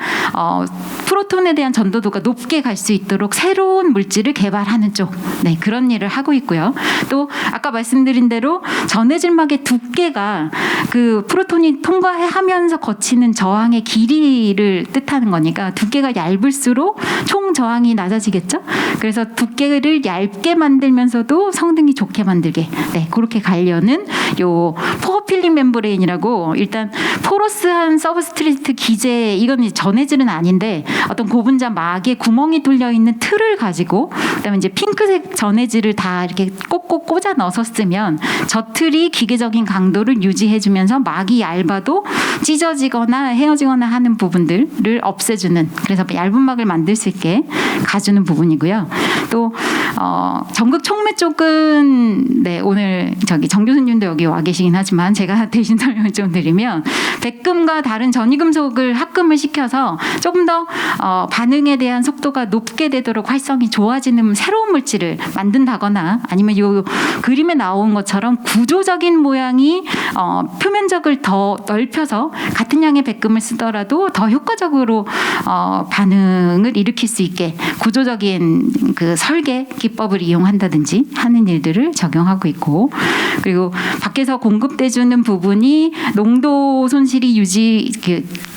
프로톤에 대한 전도도가 높게 갈 수 있도록 새로운 물질을 개발하는 쪽, 그런 일을 하고 있고요. 또 아까 말씀드린 대로 전해질막의 두께가 그 프로톤이 통과하면서 거치는 저항의 길이를 뜻하는 거니까 두께가 얇을수록 총 저항이 낮아지겠죠. 그래서 두께를 얇게 만들면서도 성능이 좋게 만들게 그렇게 가려는 요 포어 필링 멤브레인이라고, 일단 포러스한 서브스트레이트 기재, 이건 전해질은 아닌데 어떤 고분자 막에 구멍이 뚫려 있는 틀을 가지고, 그다음에 이제 핑크색 전해질을 다 이렇게 꼭꼭 꽂아 넣어서 쓰면 저 틀이 기계적인 강도를 유지해주면서 막이 얇아도 찢어지거나 헤어지거나 하는 부분들을 없애주는, 그래서 얇은 막을 만들 수 있게 가주는 부분이고요. 또 전극 촉매 쪽은 오늘 저기 정 교수님도 여기 와 계시긴 하지만 제가 대신 설명을 좀 드리면, 백금과 다른 전이금속을 합금을 시켜서 조금 더 반응에 대한 속도가 높게 되도록 활성이 좋아지는 새로운 물질을 만든다거나, 아니면 이 그림에 나온 것처럼 구조적인 모양이 표면적을 더 넓혀서 같은 양의 백금을 쓰더라도 더 효과적으로 반응을 일으킬 수 있게 구조적인 그 설계 기법을 이용한다든지 하는 일들을 적용하고 있고, 그리고 밖에서 공급돼주는 부분이 농도 손실이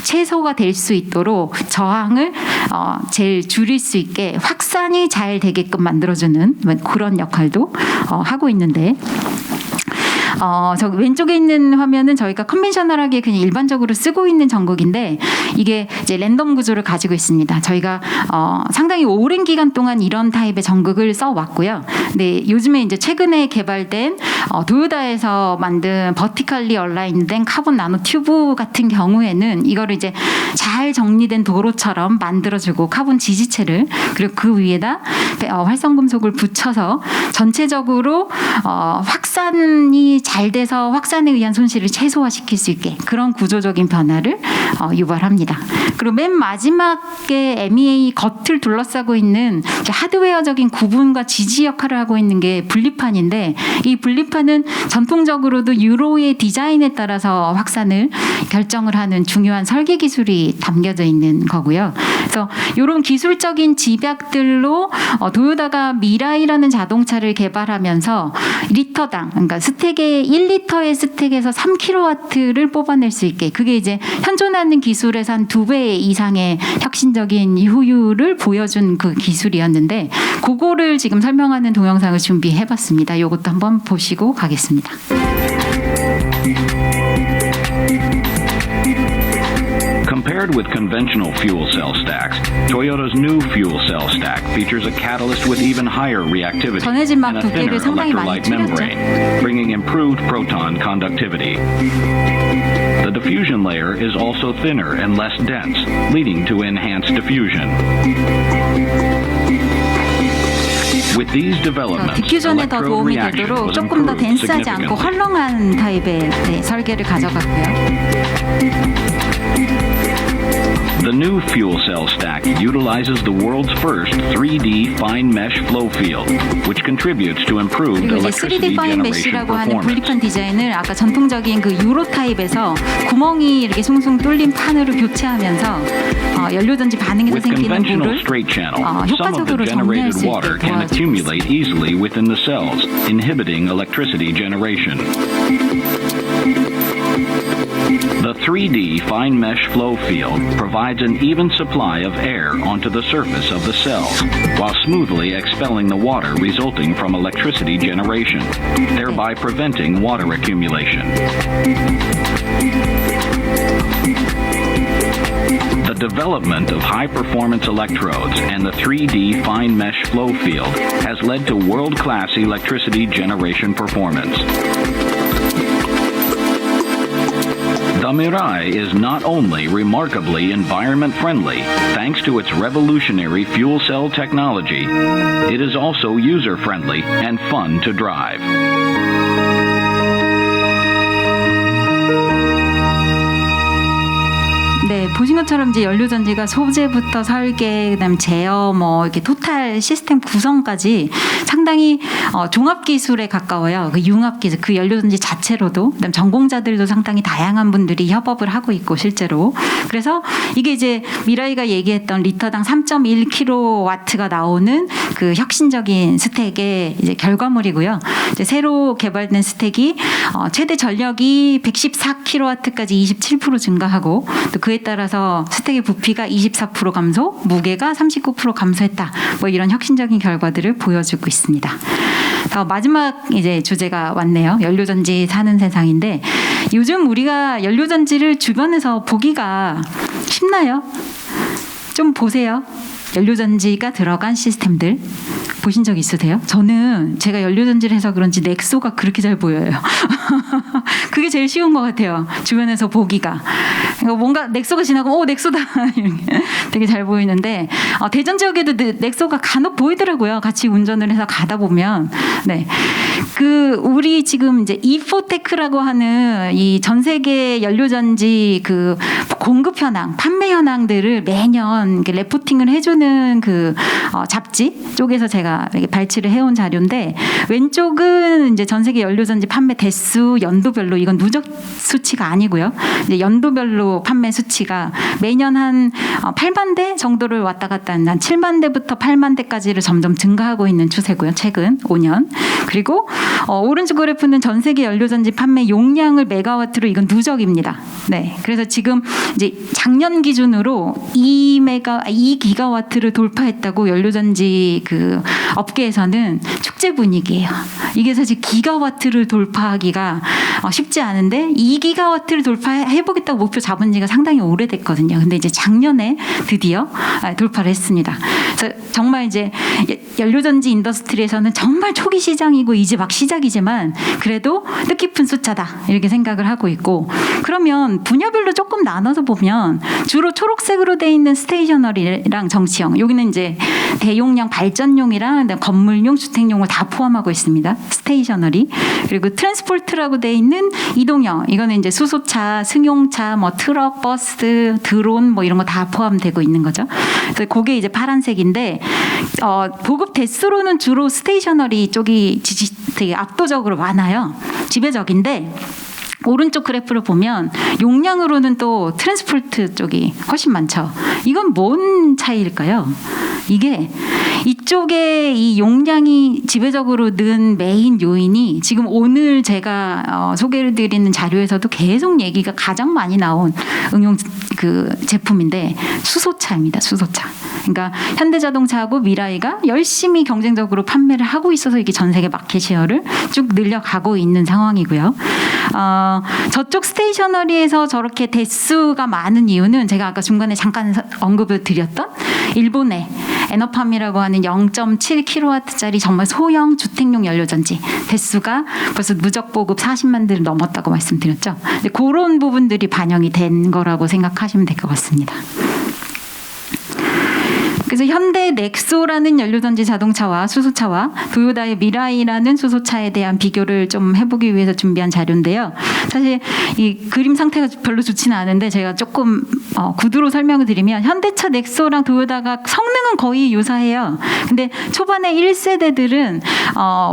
최소가 될 수 있도록 저항을 제일 줄일 수 있게 확산이 잘 되게끔 만들어주는 그런 역할도 하고 있는데, 저 왼쪽에 있는 화면은 저희가 컨벤셔널하게 그냥 일반적으로 쓰고 있는 전극인데, 이게 이제 랜덤 구조를 가지고 있습니다. 저희가 상당히 오랜 기간 동안 이런 타입의 전극을 써왔고요. 근데 요즘에 이제 최근에 개발된 도요다에서 만든 버티컬리 얼라인된 카본 나노 튜브 같은 경우에는 이거를 이제 잘 정리된 도로처럼 만들어주고 카본 지지체를, 그리고 그 위에다 활성금속을 붙여서 전체적으로 확산이 잘 돼서 확산에 의한 손실을 최소화시킬 수 있게 그런 구조적인 변화를 유발합니다. 그리고 맨 마지막에 MEA 겉을 둘러싸고 있는 하드웨어적인 구분과 지지 역할을 하고 있는 게 분리판인데, 이 분리판은 전통적으로도 유로의 디자인에 따라서 확산을 결정을 하는 중요한 설계 기술이 담겨져 있는 거고요. 그래서 이런 기술적인 집약들로 도요다가 미라이라는 자동차를 개발하면서 리터당, 그러니까 스택에 1리터의 스택에서 3kW를 뽑아낼 수 있게, 그게 이제 현존하는 기술에서 한 2배 이상의 혁신적인 효율을 보여준 그 기술이었는데, 그거를 지금 설명하는 동영상을 준비해봤습니다. 이것도 한번 보시고 가겠습니다. Compare Compared with conventional fuel cell stacks, Toyota's new fuel cell stack features a catalyst with even higher reactivity 전해진 막 and a thinner 두께를 상당히 많이 electrolyte membrane, 줄였죠. bringing improved proton conductivity. The diffusion layer is also thinner and less dense, leading to enhanced diffusion. With these developments, 디퓨전에 더 electrode 도움이 reaction 되도록 was 조금 더 improved 덴스하지 않고 significantly. 헐렁한 타입의 설계를 가져갔고요. The new fuel cell stack utilizes the world's first 3D fine mesh flow field, which contributes to improved 그리고 이제 electricity 3D 파인 generation 메쉬라고 하는 performance. 분리판 디자인을 아까 전통적인 그 유로 타입에서 구멍이 이렇게 숭숭 뚫린 판으로 교체하면서 연료전지 반응에서 With 생기는 conventional 물을 straight channel, some of the 효과적으로 정리할 generated 수 water 있게 can 도와주고 accumulate easily within the cells, inhibiting electricity generation. The 3D fine mesh flow field provides an even supply of air onto the surface of the cells, while smoothly expelling the water resulting from electricity generation, thereby preventing water accumulation. The development of high-performance electrodes and the 3D fine mesh flow field has led to world-class electricity generation performance. The Mirai is not only remarkably environment-friendly thanks to its revolutionary fuel cell technology, it is also user-friendly and fun to drive. 네, 보신 것처럼 이제 연료전지가 소재부터 설계, 그다음 제어, 뭐 이렇게 토탈 시스템 구성까지 상당히 종합 기술에 가까워요. 그 융합 기술, 그 연료전지 자체로도, 그다음 전공자들도 상당히 다양한 분들이 협업을 하고 있고 실제로. 그래서 이게 이제 미라이가 얘기했던 리터당 3.1kW가 나오는 그 혁신적인 스택의 이제 결과물이고요. 이제 새로 개발된 스택이 최대 전력이 114kW까지 27% 증가하고 또 그에 따라서 스택의 부피가 24% 감소, 무게가 39% 감소했다. 뭐 이런 혁신적인 결과들을 보여주고 있습니다. 마지막 이제 주제가 왔네요. 연료전지 사는 세상인데 요즘 우리가 연료전지를 주변에서 보기가 쉽나요? 좀 보세요. 연료전지가 들어간 시스템들 보신 적 있으세요? 저는 제가 연료전지를 해서 그런지 넥소가 그렇게 잘 보여요. 그게 제일 쉬운 것 같아요. 주변에서 보기가. 그러니까 뭔가 넥소가 지나고 넥소다 이렇게 되게 잘 보이는데 대전 지역에도 넥소가 간혹 보이더라고요. 같이 운전을 해서 가다 보면 네. 그 우리 지금 이제 이포테크라고 하는 이 전 세계 연료전지 그 공급 현황, 판매 현황들을 매년 레포팅을 해주는 그 잡지 쪽에서 제가 이렇게 발췌를 해온 자료인데 왼쪽은 이제 전 세계 연료전지 판매 대수 연도별로 이건 누적 수치가 아니고요. 이제 연도별로 판매 수치가 매년 한 8만 대 정도를 왔다 갔다 하는 한 7만 대부터 8만 대까지를 점점 증가하고 있는 추세고요. 최근 5년. 그리고 오른쪽 그래프는 전 세계 연료전지 판매 용량을 메가와트로 이건 누적입니다. 네. 그래서 지금 이제 작년 기준으로 2기가와트를 돌파했다고 연료전지 그 업계에서는 축제 분위기예요. 이게 사실 기가와트를 돌파하기가 쉽지 않은데 2기가와트를 돌파해보겠다고 목표 잡은 지가 상당히 오래됐거든요. 근데 이제 작년에 드디어 돌파를 했습니다. 그래서 정말 이제 연료전지 인더스트리에서는 정말 초기 시장이고 이제 막 시작이지만 그래도 뜻깊은 숫자다 이렇게 생각을 하고 있고 그러면 분야별로 조금 나눠서 보면 주로 초록색으로 돼 있는 스테이셔너리랑 정치형 여기는 이제 대용량 발전용이랑 건물용 주택용을 다 포함하고 있습니다. 스테이셔너리 그리고 트랜스포트라고 돼 있는 이동형 이거는 이제 수소차, 승용차, 뭐 트럭, 버스, 드론 뭐 이런 거 다 포함되고 있는 거죠. 그래서 그게 이제 파란색인데 보급 대수로는 주로 스테이셔너리 쪽이 되게 압도적으로 많아요. 지배적인데 오른쪽 그래프를 보면 용량으로는 또 트랜스포트 쪽이 훨씬 많죠. 이건 뭔 차이일까요? 이게 이쪽에 이 용량이 지배적으로 는 메인 요인이 지금 오늘 제가 소개를 드리는 자료에서도 계속 얘기가 가장 많이 나온 응용 그 그 제품인데 수소차입니다. 수소차. 그러니까 현대자동차하고 미라이가 열심히 경쟁적으로 판매를 하고 있어서 이게 전 세계 마켓 셰어를 쭉 늘려가고 있는 상황이고요. 저쪽 스테이셔너리에서 저렇게 대수가 많은 이유는 제가 아까 중간에 잠깐 언급을 드렸던 일본의 에너팜이라고 하는 0.7kW짜리 정말 소형 주택용 연료전지 대수가 벌써 누적 보급 40만 대를 넘었다고 말씀드렸죠. 그런 부분들이 반영이 된 거라고 생각하시면 될 것 같습니다. 그래서 현대 넥소라는 연료전지 자동차와 수소차와 도요타의 미라이라는 수소차에 대한 비교를 좀 해보기 위해서 준비한 자료인데요. 사실 이 그림 상태가 별로 좋지는 않은데 제가 조금 구두로 설명을 드리면 현대차 넥소랑 도요타가 성능은 거의 유사해요. 근데 초반에 1세대들은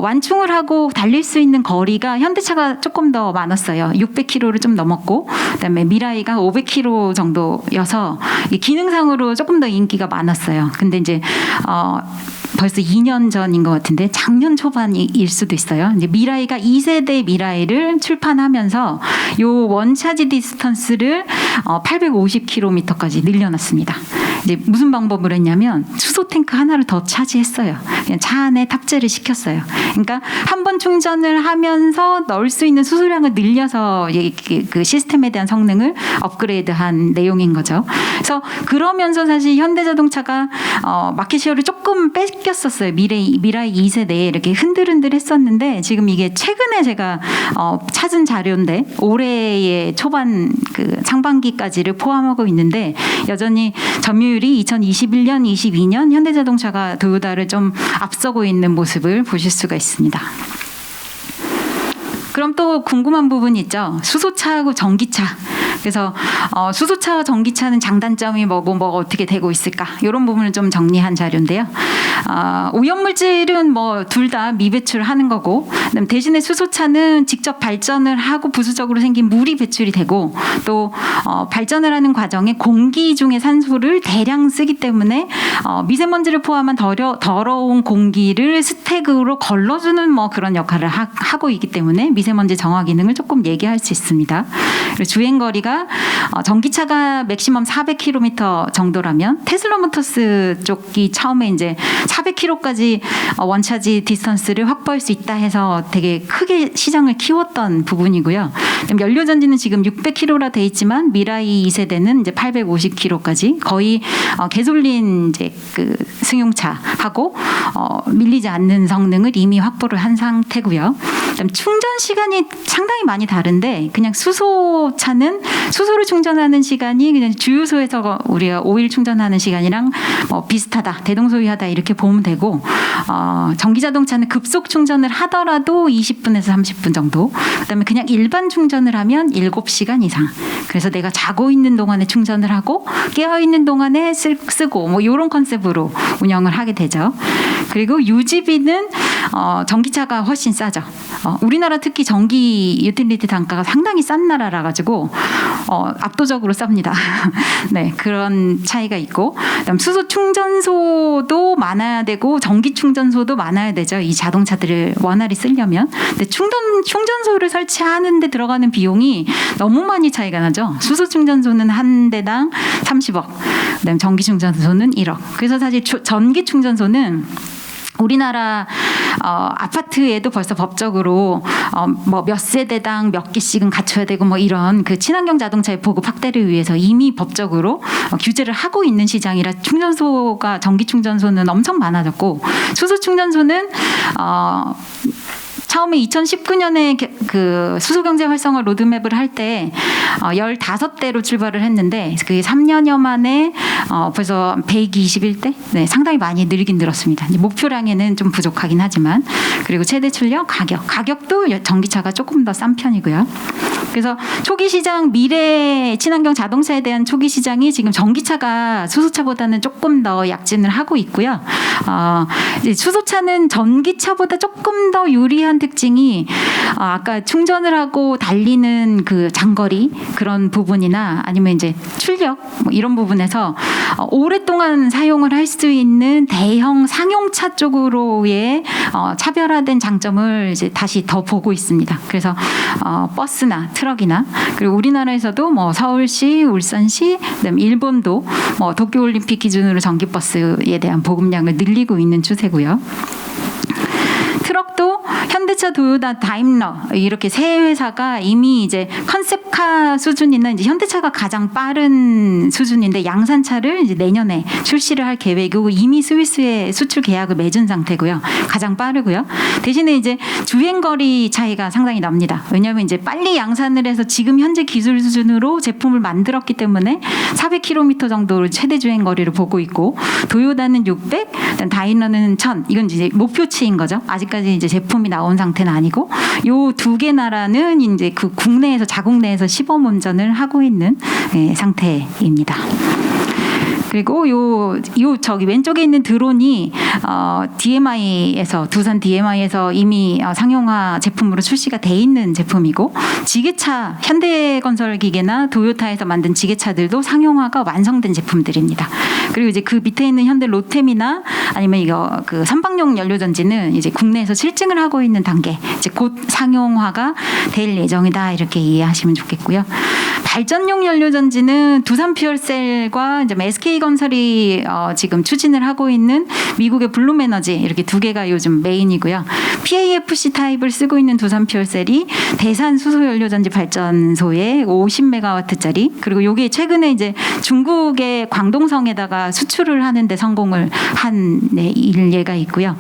완충을 하고 달릴 수 있는 거리가 현대차가 조금 더 많았어요. 600km를 좀 넘었고 그다음에 미라이가 500km 정도여서 기능상으로 조금 더 인기가 많았어요. 근데 이제 벌써 2년 전인 것 같은데 작년 초반일 수도 있어요. 이제 미라이가 2세대 미라이를 출판하면서 요 원차지 디스턴스를 850km까지 늘려놨습니다. 이제 무슨 방법을 했냐면 수소 탱크 하나를 더 차지했어요. 그냥 차 안에 탑재를 시켰어요. 그러니까 한 번 충전을 하면서 넣을 수 있는 수소량을 늘려서 그 시스템에 대한 성능을 업그레이드한 내용인 거죠. 그래서 그러면서 사실 현대자동차가 마켓 셰어를 조금 뺏겼었어요. 미라이 2세대에 이렇게 흔들흔들했었는데 지금 이게 최근에 제가 찾은 자료인데 올해의 초반 그 상반기까지를 포함하고 있는데 여전히 점유율이 2021년, 22년 현대자동차가 도요타를 좀 앞서고 있는 모습을 보실 수가 있습니다. 그럼 또 궁금한 부분이 있죠. 수소차하고 전기차. 그래서 수소차와 전기차는 장단점이 뭐고 어떻게 되고 있을까? 이런 부분을 좀 정리한 자료인데요. 오염물질은 뭐 둘 다 미배출하는 거고 대신에 수소차는 직접 발전을 하고 부수적으로 생긴 물이 배출이 되고 또 발전을 하는 과정에 공기 중에 산소를 대량 쓰기 때문에 미세먼지를 포함한 더러운 공기를 스택으로 걸러주는 뭐 그런 역할을 하고 있기 때문에 미세먼지 정화 기능을 조금 얘기할 수 있습니다. 그리고 주행 거리가 전기차가 맥시멈 400km 정도라면 테슬라 모터스 쪽이 처음에 이제 400km까지 원차지 디스턴스를 확보할 수 있다 해서 되게 크게 시장을 키웠던 부분이고요. 연료전지는 지금 600km라 돼 있지만 미라이 2세대는 이제 850km까지 거의 개솔린 이제 그 승용차하고 밀리지 않는 성능을 이미 확보를 한 상태고요. 충전 시간이 상당히 많이 다른데 그냥 수소차는 수소를 충전하는 시간이 그냥 주유소에서 우리가 오일 충전하는 시간이랑 비슷하다, 대동소이하다 이렇게 보면 되고 전기자동차는 급속 충전을 하더라도 20분에서 30분 정도. 그다음에 그냥 일반 충전을 하면 7시간 이상. 그래서 내가 자고 있는 동안에 충전을 하고 깨어 있는 동안에 쓰고 뭐 이런 컨셉으로 운영을 하게 되죠. 그리고 유지비는 전기차가 훨씬 싸죠. 우리나라 특히 전기 유틸리티 단가가 상당히 싼 나라라 가지고 압도적으로 쌉니다. 네, 그런 차이가 있고 그다음 수소 충전소도 많아야 되고 전기 충전소도 많아야 되죠. 이 자동차들을 원활히 쓰려면. 근데 충전소를 설치하는 데 들어가는 비용이 너무 많이 차이가 나죠. 수소 충전소는 한 대당 30억. 그다음 전기 충전소는 1억. 그래서 사실 전기 충전소는 우리나라 아파트에도 벌써 법적으로 뭐 몇 세대당 몇 개씩은 갖춰야 되고 뭐 이런 그 친환경 자동차의 보급 확대를 위해서 이미 법적으로 규제를 하고 있는 시장이라 충전소가 전기 충전소는 엄청 많아졌고 수소 충전소는 처음에 2019년에 그 수소경제 활성화 로드맵을 할 때 15대로 출발을 했는데 그게 3년여 만에 벌써 121대? 네, 상당히 많이 늘긴 늘었습니다. 목표량에는 좀 부족하긴 하지만 그리고 최대 출력, 가격도 전기차가 조금 더 싼 편이고요. 그래서 초기 시장 미래 친환경 자동차에 대한 초기 시장이 지금 전기차가 수소차보다는 조금 더 약진을 하고 있고요. 수소차는 전기차보다 조금 더 유리한 특징이 아까 충전을 하고 달리는 그 장거리 그런 부분이나 아니면 이제 출력 뭐 이런 부분에서 오랫동안 사용을 할 수 있는 대형 상용차 쪽으로의 차별화된 장점을 이제 다시 더 보고 있습니다. 그래서 버스나 트럭이나 그리고 우리나라에서도 뭐 서울시, 울산시, 그다음에 일본도 뭐 도쿄올림픽 기준으로 전기버스에 대한 보급량을 늘리고 있는 추세고요. 트럭도 현대차, 도요타, 다임러 이렇게 세 회사가 이미 이제 컨셉카 수준이나 이제 현대차가 가장 빠른 수준인데 양산차를 이제 내년에 출시를 할 계획이고 이미 스위스에 수출 계약을 맺은 상태고요. 가장 빠르고요. 대신에 이제 주행 거리 차이가 상당히 납니다. 왜냐하면 이제 빨리 양산을 해서 지금 현재 기술 수준으로 제품을 만들었기 때문에 400km 정도를 최대 주행 거리를 보고 있고 도요타는 600, 다임러는 1000. 이건 이제 목표치인 거죠. 아직까지 이제 제품이 나온 상태는 아니고 요 두 개 나라는 이제 그 국내에서 자국 내에서 시범 운전을 하고 있는 상태입니다. 그리고 저기 왼쪽에 있는 드론이 DMI에서 두산 DMI에서 이미 상용화 제품으로 출시가 돼 있는 제품이고 지게차 현대건설기계나 도요타에서 만든 지게차들도 상용화가 완성된 제품들입니다. 그리고 이제 그 밑에 있는 현대 로템이나 아니면 이거 그 선박용 연료전지는 이제 국내에서 실증을 하고 있는 단계, 이제 곧 상용화가 될 예정이다 이렇게 이해하시면 좋겠고요. 발전용 연료전지는 두산 퓨얼셀과 이제 SK건설이 지금 추진을 하고 있는 미국의 블룸에너지 이렇게 두 개가 요즘 메인이고요. PAFC 타입을 쓰고 있는 두산 퓨얼셀이 대산 수소연료전지 발전소에 50메가와트짜리 그리고 요게 최근에 이제 중국의 광동성에다가 수출을 하는데 성공을 한 일례가 있고요.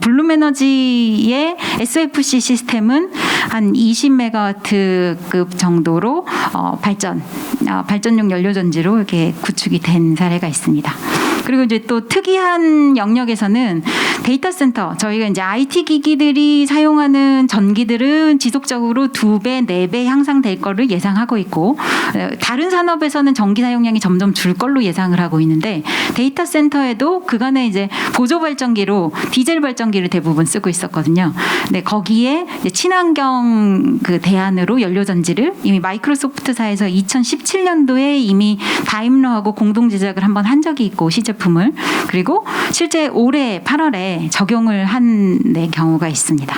블룸에너지의 SFC 시스템은 한 20메가와트급 정도로 발전용 연료전지로 이렇게 구축이 된 사례가 있습니다. 그리고 이제 또 특이한 영역에서는 데이터 센터, 저희가 이제 IT 기기들이 사용하는 전기들은 지속적으로 2배, 4배 향상될 거를 예상하고 있고 다른 산업에서는 전기 사용량이 점점 줄 걸로 예상을 하고 있는데 데이터 센터에도 그간에 이제 보조 발전기로 디젤 발전기를 대부분 쓰고 있었거든요. 근데 거기에 이제 친환경 그 대안으로 연료전지를 이미 마이크로소프트사에서 2017년도에 이미 다임러하고 공동 제작을 한번 한 적이 있고 시제품을 그리고 실제 올해 8월에 적용을 한 경우가 있습니다.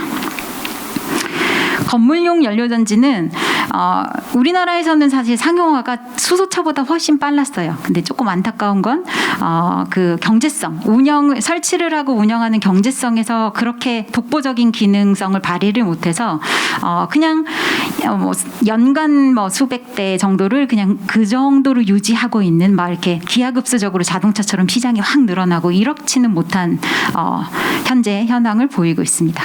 건물용 연료전지는 우리나라에서는 사실 상용화가 수소차보다 훨씬 빨랐어요. 근데 조금 안타까운 건 그 경제성, 설치를 하고 운영하는 경제성에서 그렇게 독보적인 기능성을 발휘를 못해서 그냥 뭐 연간 뭐 수백 대 정도를 그냥 그 정도로 유지하고 있는 막 이렇게 기하급수적으로 자동차처럼 시장이 확 늘어나고 이렇지는 못한 현재 현황을 보이고 있습니다.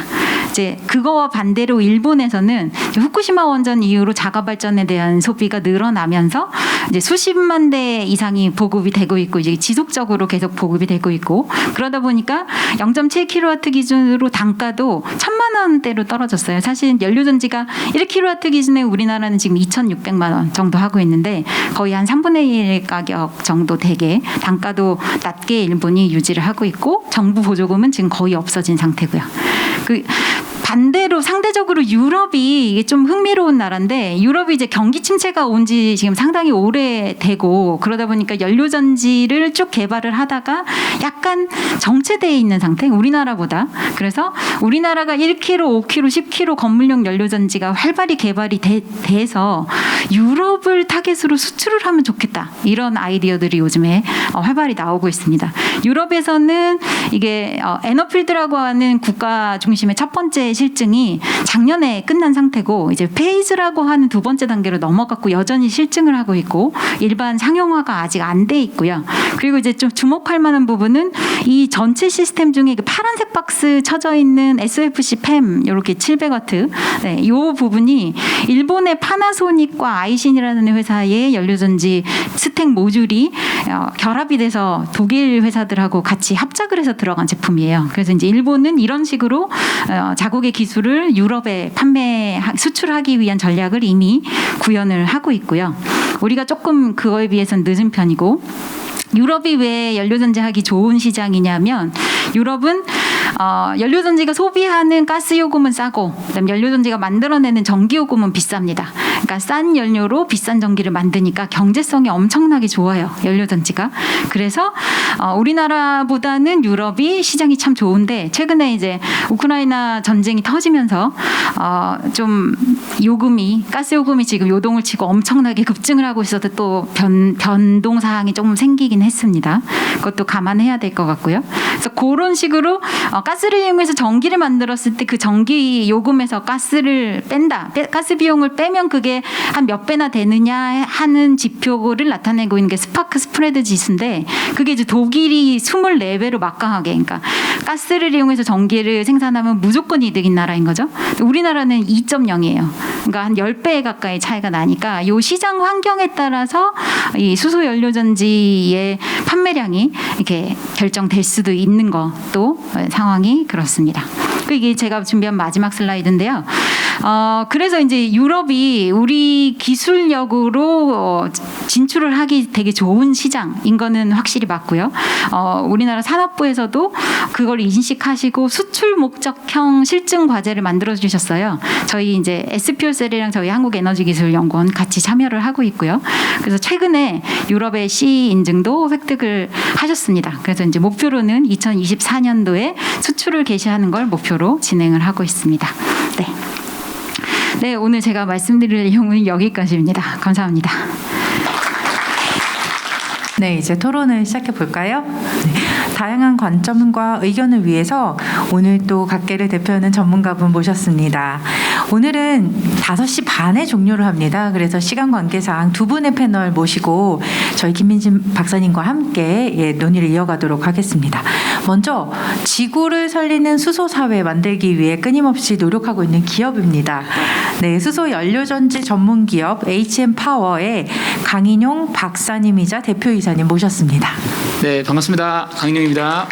이제 그거와 반대로 일본에서는 후쿠시마 원전 이후로 자가 발전에 대한 소비가 늘어나면서 이제 수십만 대 이상이 보급이 되고 있고 이제 지속적으로 계속 보급이 되고 있고 그러다 보니까 0.7kW 기준으로 단가도 1,000만 원대로 떨어졌어요. 사실 연료전지가 1kW 기준에 우리나라는 지금 2,600만 원 정도 하고 있는데 거의 한 3분의 1 가격 정도 되게 단가도 낮게 일본이 유지를 하고 있고 정부 보조금은 지금 거의 없어진 상태고요. 반대로 상대적으로 유럽이 이게 좀 흥미로운 나라인데 유럽이 이제 경기 침체가 온 지 지금 상당히 오래되고 그러다 보니까 연료전지를 쭉 개발을 하다가 약간 정체되어 있는 상태 우리나라보다. 그래서 우리나라가 1kg, 5kg, 10kg 건물용 연료전지가 활발히 개발이 돼서 유럽을 타겟으로 수출을 하면 좋겠다. 이런 아이디어들이 요즘에 활발히 나오고 있습니다. 유럽에서는 이게 에너필드라고 하는 국가 중심의 첫 번째 실증이 작년에 끝난 상태고 이제 페이즈라고 하는 두 번째 단계로 넘어갔고 여전히 실증을 하고 있고 일반 상용화가 아직 안 돼 있고요. 그리고 이제 좀 주목할 만한 부분은 이 전체 시스템 중에 그 파란색 박스 쳐져 있는 SFC 팸 이렇게 700W 이 부분이 일본의 파나소닉과 아이신이라는 회사의 연료전지 스택 모듈이 결합이 돼서 독일 회사들하고 같이 합작을 해서 들어간 제품이에요. 그래서 이제 일본은 이런 식으로 자국의 기술을 유럽에 수출하기 위한 전략을 이미 구현을 하고 있고요. 우리가 조금 그거에 비해서는 늦은 편이고 유럽이 왜 연료전지 하기 좋은 시장이냐면 유럽은 연료전지가 소비하는 가스 요금은 싸고 그다음에 연료전지가 만들어내는 전기 요금은 비쌉니다. 그러니까 싼 연료로 비싼 전기를 만드니까 경제성이 엄청나게 좋아요. 연료전지가. 그래서 우리나라보다는 유럽이 시장이 참 좋은데 최근에 이제 우크라이나 전쟁이 터지면서 좀 요금이 가스 요금이 지금 요동을 치고 엄청나게 급증을 하고 있어서 또 변동 사항이 조금 생기긴 했습니다. 그것도 감안해야 될 것 같고요. 그래서 그런 식으로 가스를 이용해서 전기를 만들었을 때 그 전기 요금에서 가스를 뺀다. 가스 비용을 빼면 그게 한 몇 배나 되느냐 하는 지표를 나타내고 있는 게 스파크 스프레드 지수인데 그게 이제 독일이 24배로 막강하게 그러니까 가스를 이용해서 전기를 생산하면 무조건 이득인 나라인 거죠. 우리나라는 2.0이에요. 그러니까 한 10배 가까이 차이가 나니까 이 시장 환경에 따라서 이 수소 연료전지의 판매량이 이렇게 결정될 수도 있는 것도 상황이 그렇습니다. 이게 제가 준비한 마지막 슬라이드인데요. 그래서 이제 유럽이 우리 기술력으로 진출을 하기 되게 좋은 시장인 거는 확실히 맞고요. 우리나라 산업부에서도 그걸 인식하시고 수출 목적형 실증 과제를 만들어 주셨어요. 저희 이제 SPO셀이랑 저희 한국에너지기술연구원 같이 참여를 하고 있고요. 그래서 최근에 유럽의 C 인증도 획득을 하셨습니다. 그래서 이제 목표로는 2024년도에 수출을 개시하는 걸 목표로 진행을 하고 있습니다. 네. 네, 오늘 제가 말씀드릴 내용은 여기까지입니다. 감사합니다. 네, 이제 토론을 시작해 볼까요? 네, 다양한 관점과 의견을 위해서 오늘 또 각계를 대표하는 전문가분 모셨습니다. 오늘은 5시 반에 종료를 합니다. 그래서 시간 관계상 두 분의 패널 모시고 저희 김민진 박사님과 함께 논의를 이어가도록 하겠습니다. 먼저 지구를 살리는 수소 사회 만들기 위해 끊임없이 노력하고 있는 기업입니다. 네, 수소 연료전지 전문 기업 HM파워의 강인용 박사님이자 대표이사님 모셨습니다. 네, 반갑습니다. 강인영입니다.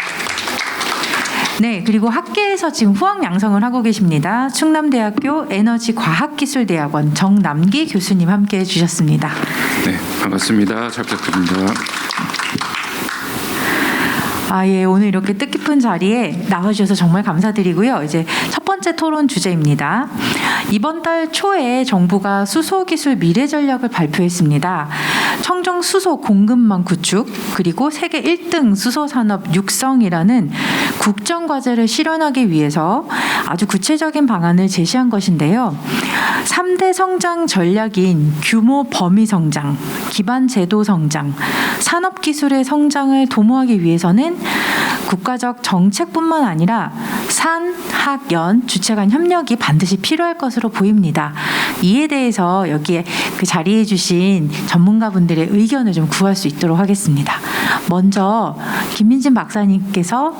네, 그리고 학계에서 지금 후학 양성을 하고 계십니다. 충남대학교 에너지과학기술대학원 정남기 교수님 함께해 주셨습니다. 네, 반갑습니다. 잘 부탁드립니다. 예, 오늘 이렇게 뜻깊은 자리에 나와주셔서 정말 감사드리고요. 이제 첫 번째 토론 주제입니다. 이번 달 초에 정부가 수소기술 미래전략을 발표했습니다. 청정 수소 공급망 구축 그리고 세계 1등 수소산업 육성이라는 국정과제를 실현하기 위해서 아주 구체적인 방안을 제시한 것인데요. 3대 성장 전략인 규모 범위 성장, 기반 제도 성장, 산업기술의 성장을 도모하기 위해서는 국가적 정책뿐만 아니라 산, 학, 연 주체 간 협력이 반드시 필요할 것으로 보입니다. 이에 대해서 여기에 그 자리해 주신 전문가분들의 의견을 좀 구할 수 있도록 하겠습니다. 먼저 김민진 박사님께서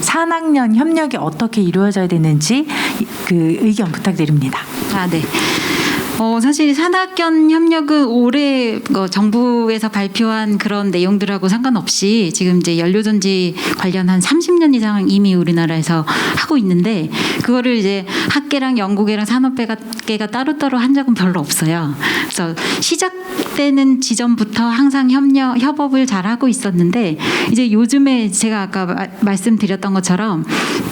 산학연 협력이 어떻게 이루어져야 되는지 그 의견 부탁드립니다. 네. 사실 산학연 협력은 올해 정부에서 발표한 그런 내용들하고 상관없이 지금 이제 연료전지 관련한 30년 이상 이미 우리나라에서 하고 있는데 그거를 이제 학계랑 연구계랑 산업계가 따로따로 한 적은 별로 없어요. 그래서 시작되는 지점부터 항상 협업을 잘 하고 있었는데 이제 요즘에 제가 아까 말씀드렸던 것처럼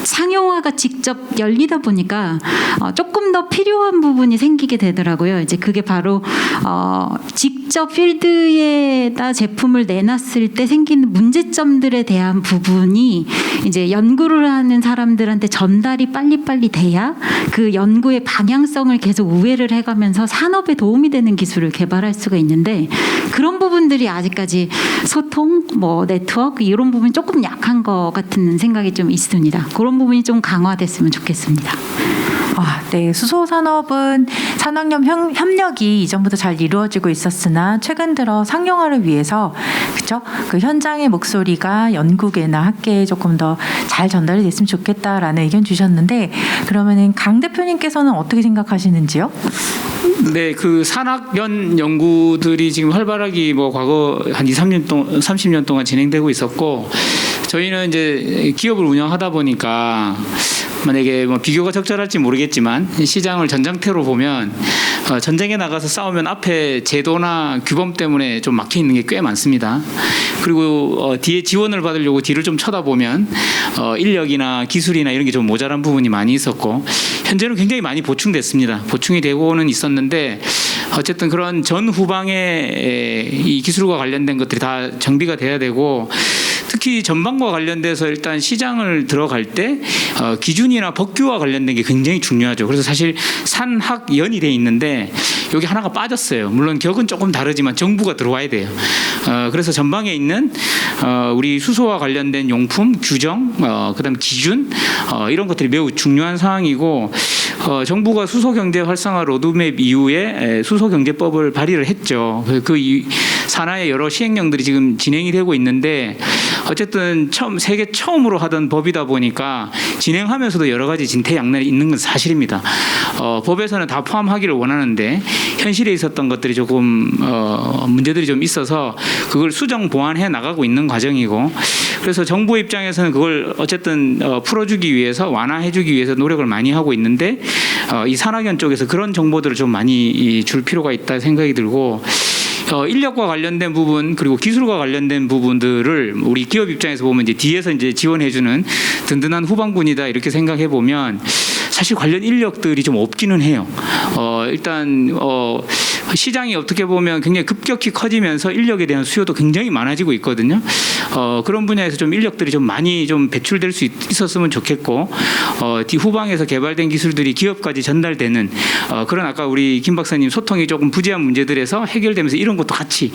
상용화가 직접 열리다 보니까 조금 더 필요한 부분이 생기게 되더라고요. 이제 그게 바로 직접 필드에다 제품을 내놨을 때 생기는 문제점들에 대한 부분이 이제 연구를 하는 사람들한테 전달이 빨리빨리 돼야 그 연구의 방향성을 계속 우회를 해가면서 산업에 도움이 되는 기술을 개발할 수가 있는데 그런 부분들이 아직까지 소통, 네트워크 이런 부분이 조금 약한 것 같은 생각이 좀 있습니다. 그런 부분이 좀 강화됐으면 좋겠습니다. 네, 수소 산업은 산학연 협력이 이전부터 잘 이루어지고 있었으나 최근 들어 상용화를 위해서 그 현장의 목소리가 연구계나 학계에 조금 더 잘 전달이 됐으면 좋겠다라는 의견 주셨는데 그러면은 강 대표님께서는 어떻게 생각하시는지요? 네, 그 산학연 연구들이 지금 활발하게 과거 한 30년 동안 진행되고 있었고 저희는 이제 기업을 운영하다 보니까 만약에 뭐 비교가 적절할지 모르겠지만 시장을 전장태로 보면 전쟁에 나가서 싸우면 앞에 제도나 규범 때문에 좀 막혀 있는 게 꽤 많습니다. 그리고 뒤에 지원을 받으려고 뒤를 좀 쳐다보면 인력이나 기술이나 이런 게 좀 모자란 부분이 많이 있었고 현재는 굉장히 많이 보충됐습니다. 보충이 되고는 있었는데 어쨌든 그런 전 후방에 이 기술과 관련된 것들이 다 정비가 돼야 되고 특히 전방과 관련돼서 일단 시장을 들어갈 때 기준이나 법규와 관련된 게 굉장히 중요하죠. 그래서 사실 산학연이 돼 있는데 여기 하나가 빠졌어요. 물론 격은 조금 다르지만 정부가 들어와야 돼요. 그래서 전방에 있는 우리 수소와 관련된 용품, 규정, 그다음 기준 이런 것들이 매우 중요한 사항이고 정부가 수소경제 활성화 로드맵 이후에 수소경제법을 발의를 했죠. 그 산하의 여러 시행령들이 지금 진행이 되고 있는데 어쨌든 세계 처음으로 하던 법이다 보니까 진행하면서도 여러 가지 진퇴양난이 있는 건 사실입니다. 법에서는 다 포함하기를 원하는데 현실에 있었던 것들이 조금 문제들이 좀 있어서 그걸 수정 보완해 나가고 있는 과정이고 그래서 정부 입장에서는 그걸 어쨌든 풀어주기 위해서 완화해주기 위해서 노력을 많이 하고 있는데 이 산학연 쪽에서 그런 정보들을 좀 많이 줄 필요가 있다 생각이 들고 인력과 관련된 부분 그리고 기술과 관련된 부분들을 우리 기업 입장에서 보면 이제 뒤에서 이제 지원해주는 든든한 후방군이다 이렇게 생각해 보면 사실 관련 인력들이 좀 없기는 해요. 일단 시장이 어떻게 보면 굉장히 급격히 커지면서 인력에 대한 수요도 굉장히 많아지고 있거든요. 그런 분야에서 좀 인력들이 좀 많이 좀 배출될 수 있었으면 좋겠고 후방에서 개발된 기술들이 기업까지 전달되는 그런 아까 우리 김 박사님 소통이 조금 부재한 문제들에서 해결되면서 이런 것도 같이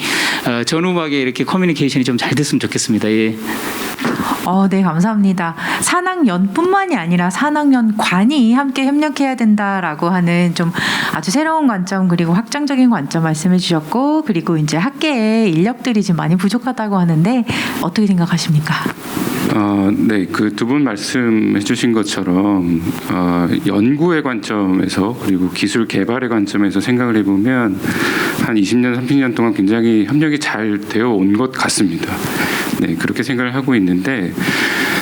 전후하게 이렇게 커뮤니케이션이 좀 잘 됐으면 좋겠습니다. 예. 네, 감사합니다. 산학연뿐만이 아니라 산학연관이 함께 협력해야 된다라고 하는 좀 아주 새로운 관점 그리고 확장적인 관점 말씀해 주셨고 그리고 이제 학계에 인력들이 지금 많이 부족하다고 하는데 어떻게 생각하십니까? 네, 그 두 분 말씀해 주신 것처럼 연구의 관점에서 그리고 기술 개발의 관점에서 생각을 해보면 한 20년, 30년 동안 굉장히 협력이 잘 되어 온 것 같습니다. 네, 그렇게 생각을 하고 있는데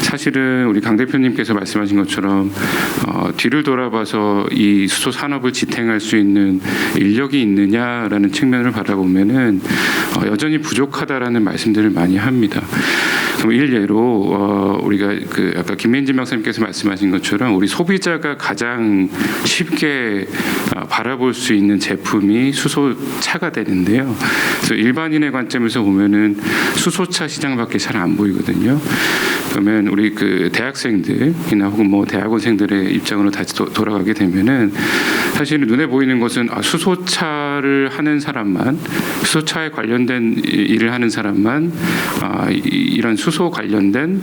사실은 우리 강 대표님께서 말씀하신 것처럼 뒤를 돌아봐서 이 수소 산업을 지탱할 수 있는 인력이 있느냐라는 측면을 바라보면은 여전히 부족하다라는 말씀들을 많이 합니다. 그럼 일례로 우리가 그 아까 김민진 박사님께서 말씀하신 것처럼 우리 소비자가 가장 쉽게 바라볼 수 있는 제품이 수소차가 되는데요. 그래서 일반인의 관점에서 보면은 수소차 시장밖에 잘 안 보이거든요. 그러면 우리 그 대학생들이나 혹은 뭐 대학원생들의 입장으로 다시 돌아가게 되면은 사실은 눈에 보이는 것은 수소차를 하는 사람만, 수소차에 관련된 일을 하는 사람만 이런 수소 관련된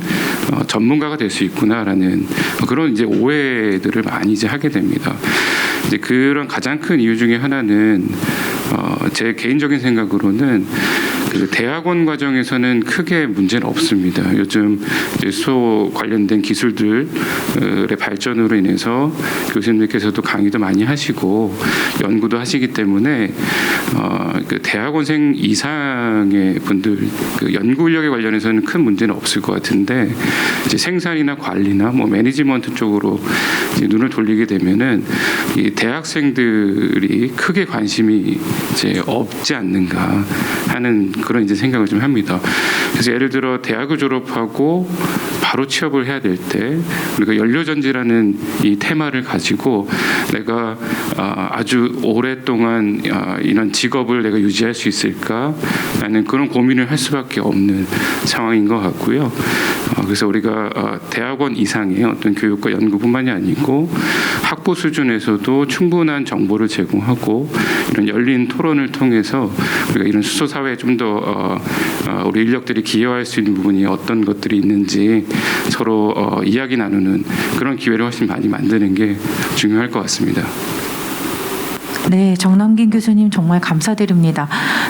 전문가가 될 수 있구나라는 그런 이제 오해들을 많이 이제 하게 됩니다. 이제 그런 가장 큰 이유 중에 하나는 제 개인적인 생각으로는 그 대학원 과정에서는 크게 문제는 없습니다. 요즘 수소 관련된 기술들의 발전으로 인해서 교수님들께서도 강의도 많이 하시고 연구도 하시기 때문에 그 대학원생 이상의 분들 그 연구 인력에 관련해서는 큰 문제는 없을 것 같은데 이제 생산이나 관리나 뭐 매니지먼트 쪽으로 이제 눈을 돌리게 되면은 이 대학생들이 크게 관심이 이제 없지 않는가 하는 그런 이제 생각을 좀 합니다. 그래서 예를 들어 대학을 졸업하고 바로 취업을 해야 될 때 우리가 연료전지라는 이 테마를 가지고 내가 아주 오랫동안 이런 직업을 내가 유지할 수 있을까라는 그런 고민을 할 수밖에 없는 상황인 것 같고요. 그래서 우리가 대학원 이상의 어떤 교육과 연구뿐만이 아니고 학부 수준에서도 충분한 정보를 제공하고 이런 열린 토론을 통해서 우리가 이런 수소 사회에 좀 더 우리 인력들이 기여할 수 있는 부분이 어떤 것들이 있는지 서로 이야기 나누는 그런 기회를 훨씬 많이 만드는 게 중요할 것 같습니다. 네, 정남긴 교수님 정말 감사드립니다.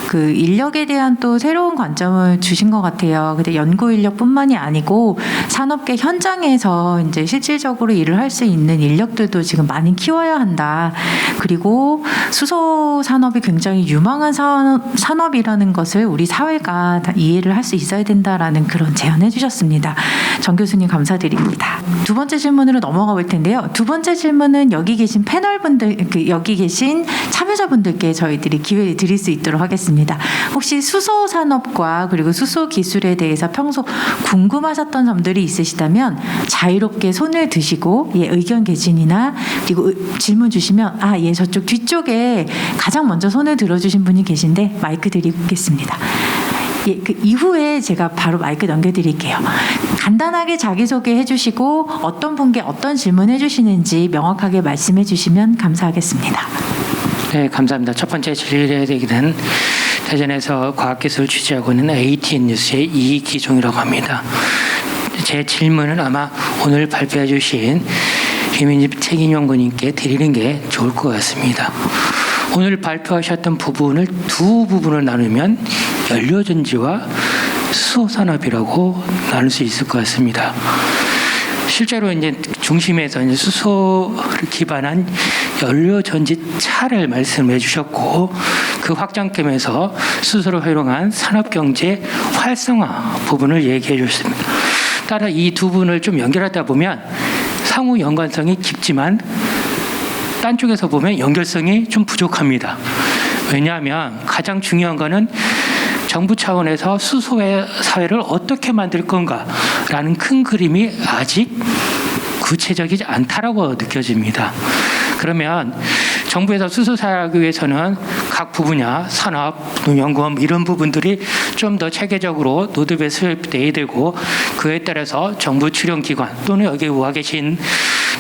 그 인력에 대한 또 새로운 관점을 주신 것 같아요. 근데 연구 인력뿐만이 아니고 산업계 현장에서 이제 실질적으로 일을 할 수 있는 인력들도 지금 많이 키워야 한다. 그리고 수소 산업이 굉장히 유망한 산업이라는 것을 우리 사회가 다 이해를 할 수 있어야 된다라는 그런 제안해 주셨습니다. 정 교수님 감사드립니다. 두 번째 질문으로 넘어가 볼 텐데요. 두 번째 질문은 여기 계신 패널분들, 여기 계신 참여자분들께 저희들이 기회를 드릴 수 있도록 하겠습니다. 혹시 수소 산업과 그리고 수소 기술에 대해서 평소 궁금하셨던 점들이 있으시다면 자유롭게 손을 드시고 의견 개진이나 그리고 질문 주시면 저쪽 뒤쪽에 가장 먼저 손을 들어주신 분이 계신데 마이크 드리겠습니다. 그 이후에 제가 바로 마이크 넘겨드릴게요. 간단하게 자기소개 해주시고 어떤 분께 어떤 질문 해주시는지 명확하게 말씀해 주시면 감사하겠습니다. 네, 감사합니다. 첫 번째 질의에 대기는 대전에서 과학기술 취재하고 있는 ATN 뉴스의 이기종이라고 합니다. 제 질문은 아마 오늘 발표해 주신 김인집 책임연구님께 드리는 게 좋을 것 같습니다. 오늘 발표하셨던 부분을 두 부분을 나누면 연료전지와 수소산업이라고 나눌 수 있을 것 같습니다. 실제로 이제 중심에서 이제 수소를 기반한 연료전지차를 말씀해 주셨고 그 확장점에서 수소를 활용한 산업경제 활성화 부분을 얘기해 주셨습니다. 따라 이 두 분을 좀 연결하다 보면 상호 연관성이 깊지만 딴 쪽에서 보면 연결성이 좀 부족합니다. 왜냐하면 가장 중요한 거는 정부 차원에서 수소 사회를 어떻게 만들 건가라는 큰 그림이 아직 구체적이지 않다라고 느껴집니다. 그러면 정부에서 수소 사회하기 위해서는 각 부분야 산업, 연구원 이런 부분들이 좀 더 체계적으로 노드에 수립돼야 되고 그에 따라서 정부 출연기관 또는 여기 와 계신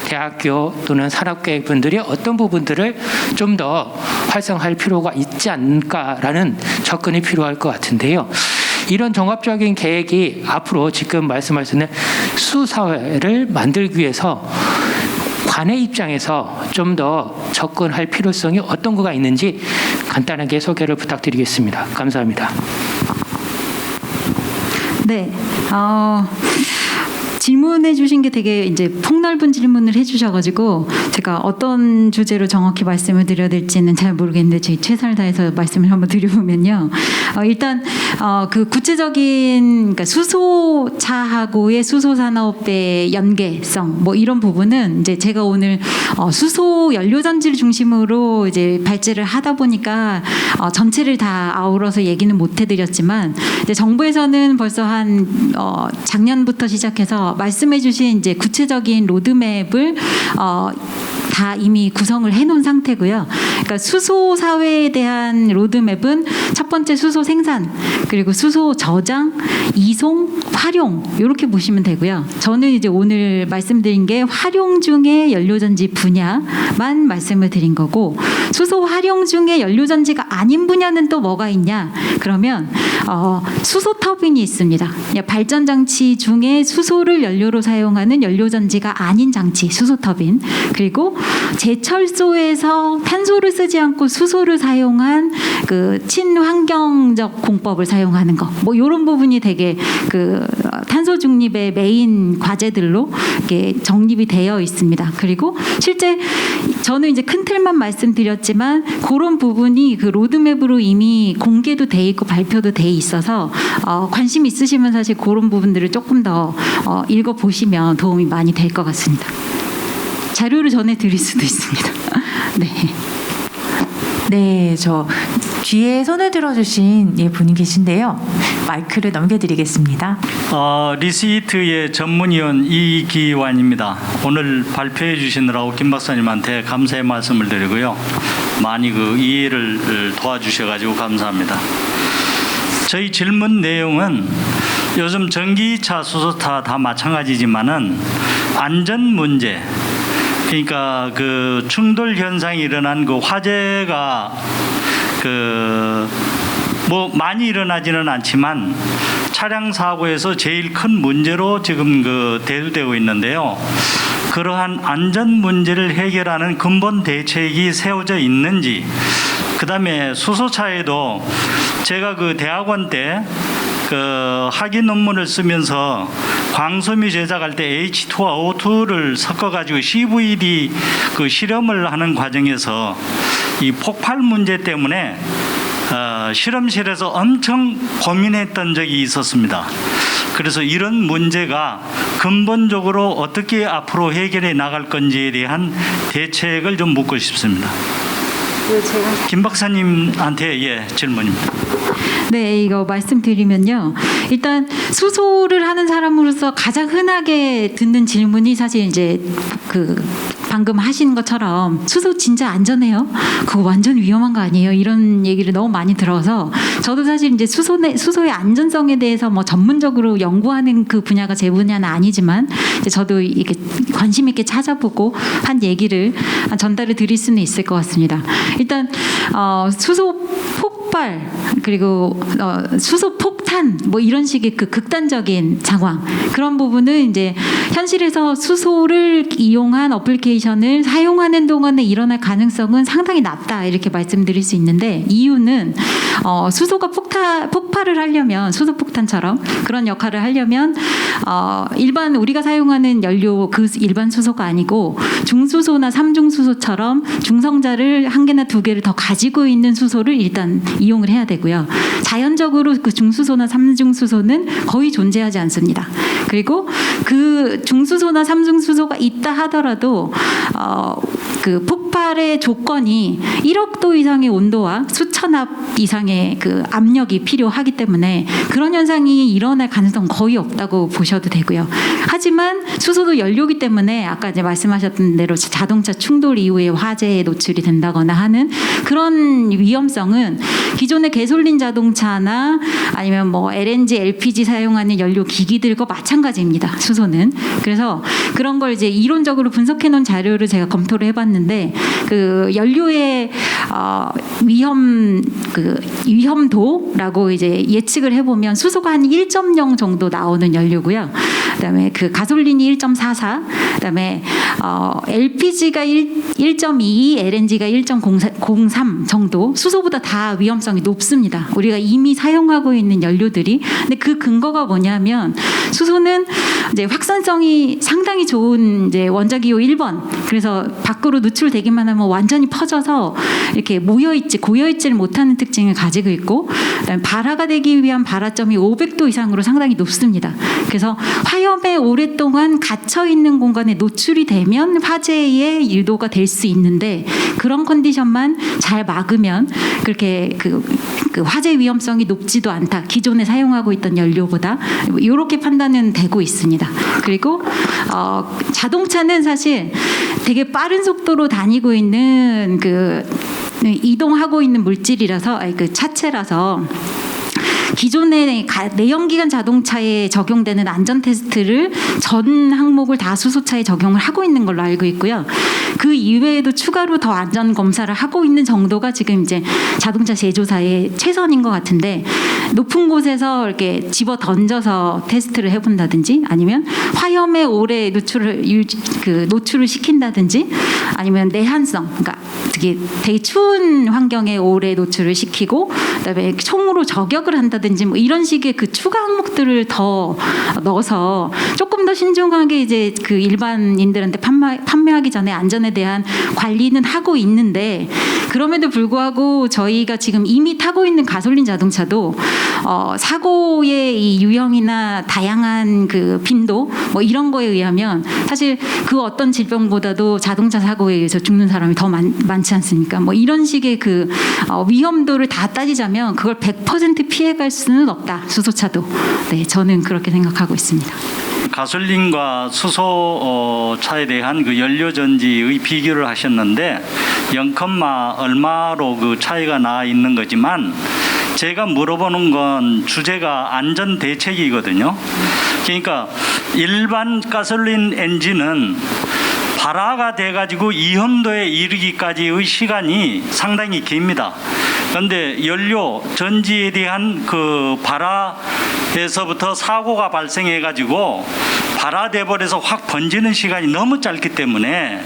대학교 또는 산업계분들이 어떤 부분들을 좀 더 활성화할 필요가 있지 않을까라는 접근이 필요할 것 같은데요. 이런 종합적인 계획이 앞으로 지금 말씀하신 수사회를 만들기 위해서 관의 입장에서 좀 더 접근할 필요성이 어떤 거가 있는지 간단하게 소개를 부탁드리겠습니다. 감사합니다. 네. 질문해 주신 게 되게 이제 폭넓은 질문을 해 주셔가지고 제가 어떤 주제로 정확히 말씀을 드려야 될지는 잘 모르겠는데 제 최선을 다해서 말씀을 한번 드려보면요. 일단 그 구체적인 그러니까 수소차하고의 수소 산업의 연계성 뭐 이런 부분은 이제 제가 오늘 수소 연료전지를 중심으로 이제 발제를 하다 보니까 전체를 다 아우러서 얘기는 못 해드렸지만 이제 정부에서는 벌써 한 작년부터 시작해서 말씀해주신 이제 구체적인 로드맵을 다 이미 구성을 해놓은 상태고요. 그러니까 수소 사회에 대한 로드맵은 첫 번째 수소 생산, 그리고 수소 저장, 이송, 활용 이렇게 보시면 되고요. 저는 이제 오늘 말씀드린 게 활용 중에 연료전지 분야만 말씀을 드린 거고 수소 활용 중에 연료전지가 아닌 분야는 또 뭐가 있냐? 그러면 수소 터빈이 있습니다. 발전 장치 중에 수소를 연료로 사용하는 연료전지가 아닌 장치, 수소 터빈. 그리고 제철소에서 탄소를 쓰지 않고 수소를 사용한 그 친환경적 공법을 사용하는 거. 뭐 이런 부분이 되게 그 탄소 중립의 메인 과제들로 이렇게 정립이 되어 있습니다. 그리고 실제 저는 이제 큰 틀만 말씀드렸지만 그런 부분이 그 로드맵으로 이미 공개도 돼 있고 발표도 돼 있어서 관심 있으시면 사실 그런 부분들을 조금 더 읽어보시면 도움이 많이 될 것 같습니다. 자료를 전해드릴 수도 있습니다. 네. 네, 저 뒤에 손을 들어주신 분이 계신데요. 마이크를 넘겨드리겠습니다. 리시트의 전문위원 이기환입니다. 오늘 발표해 주시느라고 김 박사님한테 감사의 말씀을 드리고요. 많이 그 이해를 도와주셔가지고 감사합니다. 저희 질문 내용은 요즘 전기차, 수소차 다 마찬가지지만은 안전 문제, 그러니까 그 충돌 현상이 일어난 그 화재가 그 뭐 많이 일어나지는 않지만 차량 사고에서 제일 큰 문제로 지금 대두되고 있는데요. 그러한 안전 문제를 해결하는 근본 대책이 세워져 있는지, 그다음에 수소차에도 제가 대학원 때 학위 논문을 쓰면서 광섬유 제작할 때 H2와 O2를 섞어가지고 CVD 실험을 하는 과정에서 이 폭발 문제 때문에 실험실에서 엄청 고민했던 적이 있었습니다. 그래서 이런 문제가 근본적으로 어떻게 앞으로 해결해 나갈 건지에 대한 대책을 좀 묻고 싶습니다. 김 박사님한테 질문입니다. 네, 이거 말씀드리면요. 일단 수소를 하는 사람으로서 가장 흔하게 듣는 질문이 사실 이제 방금 하신 것처럼 수소 진짜 안전해요? 그거 완전 위험한 거 아니에요? 이런 얘기를 너무 많이 들어서 저도 사실 이제 수소의 안전성에 대해서 뭐 전문적으로 연구하는 그 분야가 제 분야는 아니지만 이제 저도 이렇게 관심 있게 찾아보고 한 얘기를 전달을 드릴 수는 있을 것 같습니다. 일단 수소 폭발 그리고 수소 폭탄 뭐 이런 식의 극단적인 상황, 그런 부분은 이제 현실에서 수소를 이용한 어플리케이션을 사용하는 동안에 일어날 가능성은 상당히 낮다, 이렇게 말씀드릴 수 있는데, 이유는 수소가 폭발을 하려면, 수소 폭탄처럼 그런 역할을 하려면 일반 우리가 사용하는 연료 일반 수소가 아니고 중수소나 삼중수소처럼 중성자를 한 개나 두 개를 더 가지고 있는 수소를 일단 이용을 해야 되고요. 자연적으로 그 중수소나 삼중수소는 거의 존재하지 않습니다. 그리고 그 중수소나 삼중수소가 있다 하더라도 그 폭발의 조건이 1억 도 이상의 온도와 수천압 이상의 그 압력이 필요하기 때문에 그런 현상이 일어날 가능성 거의 없다고 보셔도 되고요. 하지만 수소도 연료이기 때문에 아까 이제 말씀하셨던 대로 자동차 충돌 이후에 화재에 노출이 된다거나 하는 그런 위험성은 기존의 가솔린 자동차나 아니면 뭐 LNG, LPG 사용하는 연료 기기들과 마찬가지입니다. 수소는. 그래서 그런 걸 이제 이론적으로 분석해 놓은 자료를 제가 검토를 해봤는데, 그 연료의 위험도라고 이제 예측을 해보면 수소가 한 1.0 정도 나오는 연료고요. 그다음에 그 가솔린이 1.44, 그다음에 LPG가 1.22, LNG가 1.03 정도, 수소보다 다 위험성이 높습니다. 우리가 이미 사용하고 있는 연료들이. 근데 그 근거가 뭐냐면 수소는 이제 확산성이 상당히 좋은 이제 원자기호 1번. 그래서 밖으로 누출되기만 하면 완전히 퍼져서 이렇게 고여있지를 못하는 특징을 가지고 있고, 그다음에 발화가 되기 위한 발화점이 500도 이상으로 상당히 높습니다. 그래서 화염에 오랫동안 갇혀 있는 공간에 노출이 되면 화재의 유도가 될 수 있는데, 그런 컨디션만 잘 막으면 그렇게 그 화재 위험성이 높지도 않다. 기존에 사용하고 있던 연료보다, 이렇게 판단은 되고 있습니다. 그리고 자동차는 사실 되게 빠른 속도로 다니고 있는 이동하고 있는 물질이라서, 그 차체라서 기존의 내연기관 자동차에 적용되는 안전 테스트를 전 항목을 다 수소차에 적용을 하고 있는 걸로 알고 있고요. 그 이외에도 추가로 더 안전 검사를 하고 있는 정도가 지금 이제 자동차 제조사의 최선인 것 같은데, 높은 곳에서 이렇게 집어 던져서 테스트를 해본다든지, 아니면 화염에 오래 노출을 시킨다든지, 아니면 내한성, 그러니까 되게 추운 환경에 오래 노출을 시키고, 그다음에 총으로 저격을 한다든지 뭐 이런 식의 그 추가 항목들을 더 넣어서 조금 더 신중하게 이제 그 일반인들한테 판매하기 전에 안전에 대한 관리는 하고 있는데, 그럼에도 불구하고 저희가 지금 이미 타고 있는 가솔린 자동차도 사고의 이 유형이나 다양한 그 빈도 뭐 이런 거에 의하면 사실 그 어떤 질병보다도 자동차 사고에 의해서 죽는 사람이 더 많지 않습니까? 뭐 이런 식의 그 위험도를 다 따지자면 그걸 100% 피해갈 수는 없다. 수소차도. 네, 저는 그렇게 생각하고 있습니다. 가솔린과 수소차에 대한 그 연료전지의 비교를 하셨는데 0, 얼마로 그 차이가 나 있는 거지만, 제가 물어보는 건 주제가 안전 대책이거든요. 그러니까 일반 가솔린 엔진은 발화가 돼가지고 이온도에 이르기까지의 시간이 상당히 깁니다. 그런데 연료 전지에 대한 그 발화에서부터 사고가 발생해 가지고 발화돼 버려서 확 번지는 시간이 너무 짧기 때문에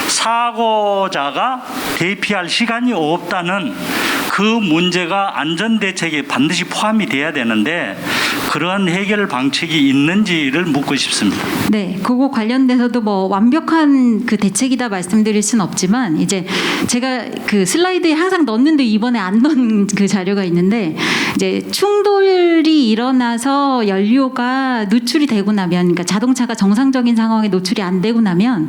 사고자가 대피할 시간이 없다는 그 문제가 안전대책에 반드시 포함이 돼야 되는데 그러한 해결 방책이 있는지를 묻고 싶습니다. 네, 그거 관련돼서도 뭐 완벽한 그 대책이다 말씀드릴 수는 없지만 이제 제가 그 슬라이드에 항상 넣는데 이번에 안 넣은 그 자료가 있는데 이제 충돌이 일어나서 연료가 누출이 되고 나면 그러니까 자동차가 정상적인 상황에 노출이 안 되고 나면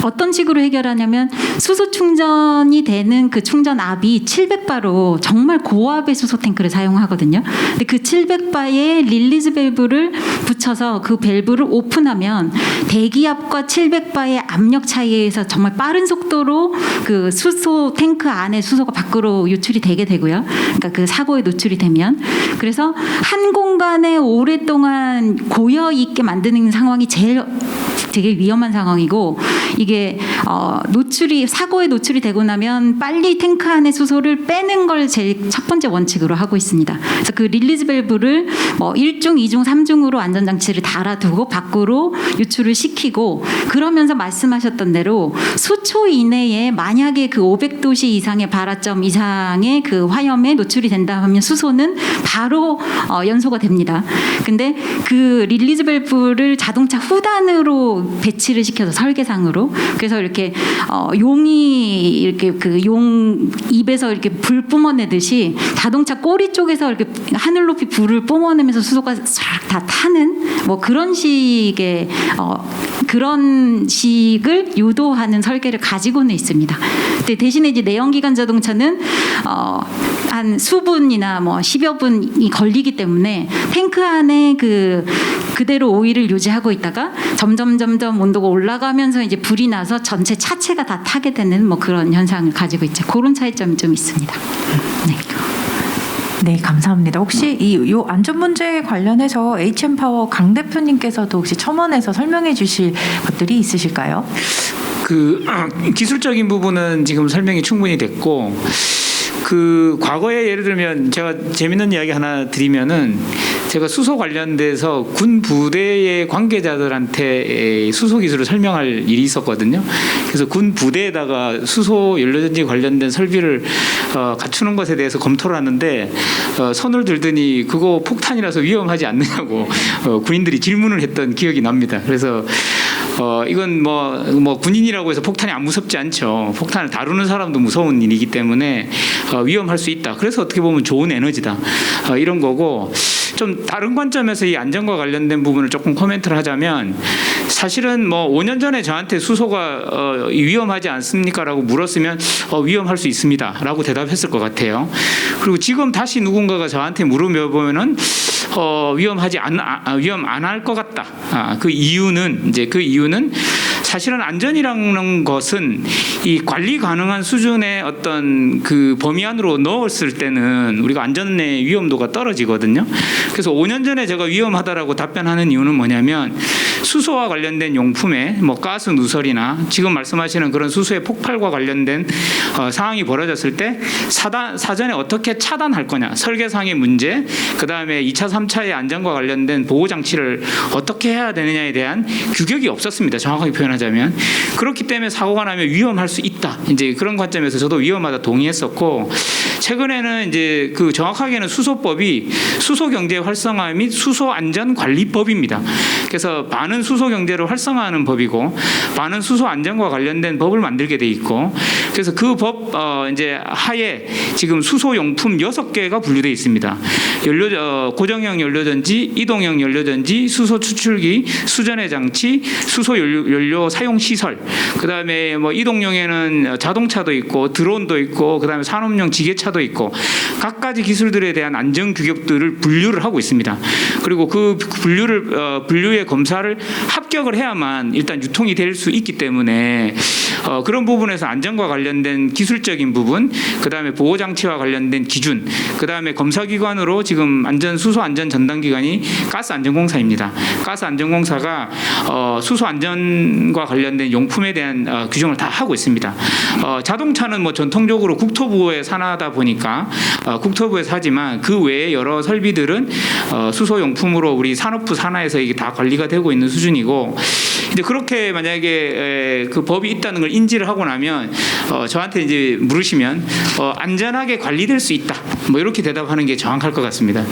어떤 식으로 해결하냐면 수소 충전이 되는 그 충전 압이 700바로 정말 고압의 수소 탱크를 사용하거든요. 근데 그 700바에 릴리즈 밸브를 붙여서 그 밸브를 오픈하면 대기압과 700바의 압력 차이에서 정말 빠른 속도로 그 수소 탱크 안에 수소가 밖으로 유출이 되게 되고요. 그러니까 그 사고에 노출이 되면 그래서 한 공간에 오랫동안 고여 있게 만드는 상황이 제일 되게 위험한 상황이고 이게 노출이 사고에 노출이 되고 나면 빨리 탱크 안에 수소를 빼는 걸 제일 첫 번째 원칙으로 하고 있습니다. 그래서 그 릴리즈 밸브를 뭐 1중, 2중, 3중으로 안전장치를 달아두고 밖으로 유출을 시키고 그러면서 말씀하셨던 대로 수초 이내에 만약에 그 500도씨 이상의 발화점 이상의 그 화염에 노출이 된다 하면 수소는 바로 연소가 됩니다. 근데 그 릴리즈 밸브를 자동차 후단으로 배치를 시켜서 설계상으로 그래서 이렇게 용이 이렇게 그 용 입에서 이렇게 불 뿜어내듯이 자동차 꼬리 쪽에서 이렇게 하늘 높이 불을 뿜어내면서 수소가 싹 다 타는 뭐 그런 식의 그런 식을 유도하는 설계를 가지고는 있습니다. 근데 대신에 이제 내연기관 자동차는 한 수분이나 뭐 10여 분이 걸리기 때문에 탱크 안에 그대로 오일을 유지하고 있다가 점점 온도가 올라가면서 이제 불이 나서 전체 차체가 다 타게 되는 뭐 그런 현상을 가지고 있죠. 그런 차이점이 좀 있습니다. 네. 네, 감사합니다. 혹시 이 안전 문제에 관련해서 HM파워 강 대표님께서도 혹시 첨언해서 설명해 주실 것들이 있으실까요? 그 기술적인 부분은 지금 설명이 충분히 됐고 그 과거에 예를 들면 제가 재밌는 이야기 하나 드리면은 제가 수소 관련돼서 군 부대의 관계자들한테 수소 기술을 설명할 일이 있었거든요. 그래서 군 부대에다가 수소 연료전지 관련된 설비를 갖추는 것에 대해서 검토를 하는데 손을 들더니 그거 폭탄이라서 위험하지 않느냐고 군인들이 질문을 했던 기억이 납니다. 그래서 이건 뭐 군인이라고 해서 폭탄이 안 무섭지 않죠. 폭탄을 다루는 사람도 무서운 일이기 때문에 위험할 수 있다. 그래서 어떻게 보면 좋은 에너지다. 이런 거고 좀 다른 관점에서 이 안전과 관련된 부분을 조금 코멘트를 하자면 사실은 뭐 5년 전에 저한테 수소가 위험하지 않습니까라고 물었으면 위험할 수 있습니다라고 대답했을 것 같아요. 그리고 지금 다시 누군가가 저한테 물어보면은 위험 안 할 것 같다. 그 이유는 사실은 안전이라는 것은 이 관리 가능한 수준의 어떤 그 범위 안으로 넣었을 때는 우리가 안전의 위험도가 떨어지거든요. 그래서 5년 전에 제가 위험하다라고 답변하는 이유는 뭐냐면 수소와 관련된 용품에 뭐 가스 누설이나 지금 말씀하시는 그런 수소의 폭발과 관련된 상황이 벌어졌을 때 사전에 어떻게 차단할 거냐, 설계상의 문제, 그 다음에 2차, 3차의 안전과 관련된 보호 장치를 어떻게 해야 되느냐에 대한 규격이 없었습니다. 정확하게 표현하자면. 그렇기 때문에 사고가 나면 위험할 수 있다. 이제 그런 관점에서 저도 위험하다 동의했었고, 최근에는 이제 그 정확하게는 수소법이 수소경제 활성화 및 수소안전관리법입니다. 그래서 반은 수소경제를 활성화하는 법이고 반은 수소안전과 관련된 법을 만들게 돼 있고, 그래서 그 법 이제 하에 지금 수소용품 6개가 분류되어 있습니다. 고정형 연료전지, 이동형 연료전지, 수소 추출기, 수전의 장치, 수소 연료 사용 시설. 그다음에 뭐 이동용에는 자동차도 있고 드론도 있고 그다음에 산업용 지게차도 있고 각가지 기술들에 대한 안전 규격들을 분류를 하고 있습니다. 그리고 그 분류의 검사를 합격을 해야만 일단 유통이 될 수 있기 때문에 그런 부분에서 안전과 관련된 기술적인 부분, 그다음에 보호 장치와 관련된 기준, 그다음에 검사기관으로 지금 수소 안전 전담기관이 가스안전공사입니다. 가스안전공사가 수소 안전과 관련된 용품에 대한 규정을 다 하고 있습니다. 자동차는 뭐 전통적으로 국토부에 산하다 보니까 국토부에서 하지만 그 외에 여러 설비들은 수소 용품으로 우리 산업부 산하에서 이게 다 관리가 되고 있는 수준이고, 이제 그렇게 만약에 그 법이 있다는 걸 인지를 하고 나면 저한테 이제 물으시면 안전하게 관리될 수 있다, 뭐 이렇게 대답하는 게 정확할 것 같습니다.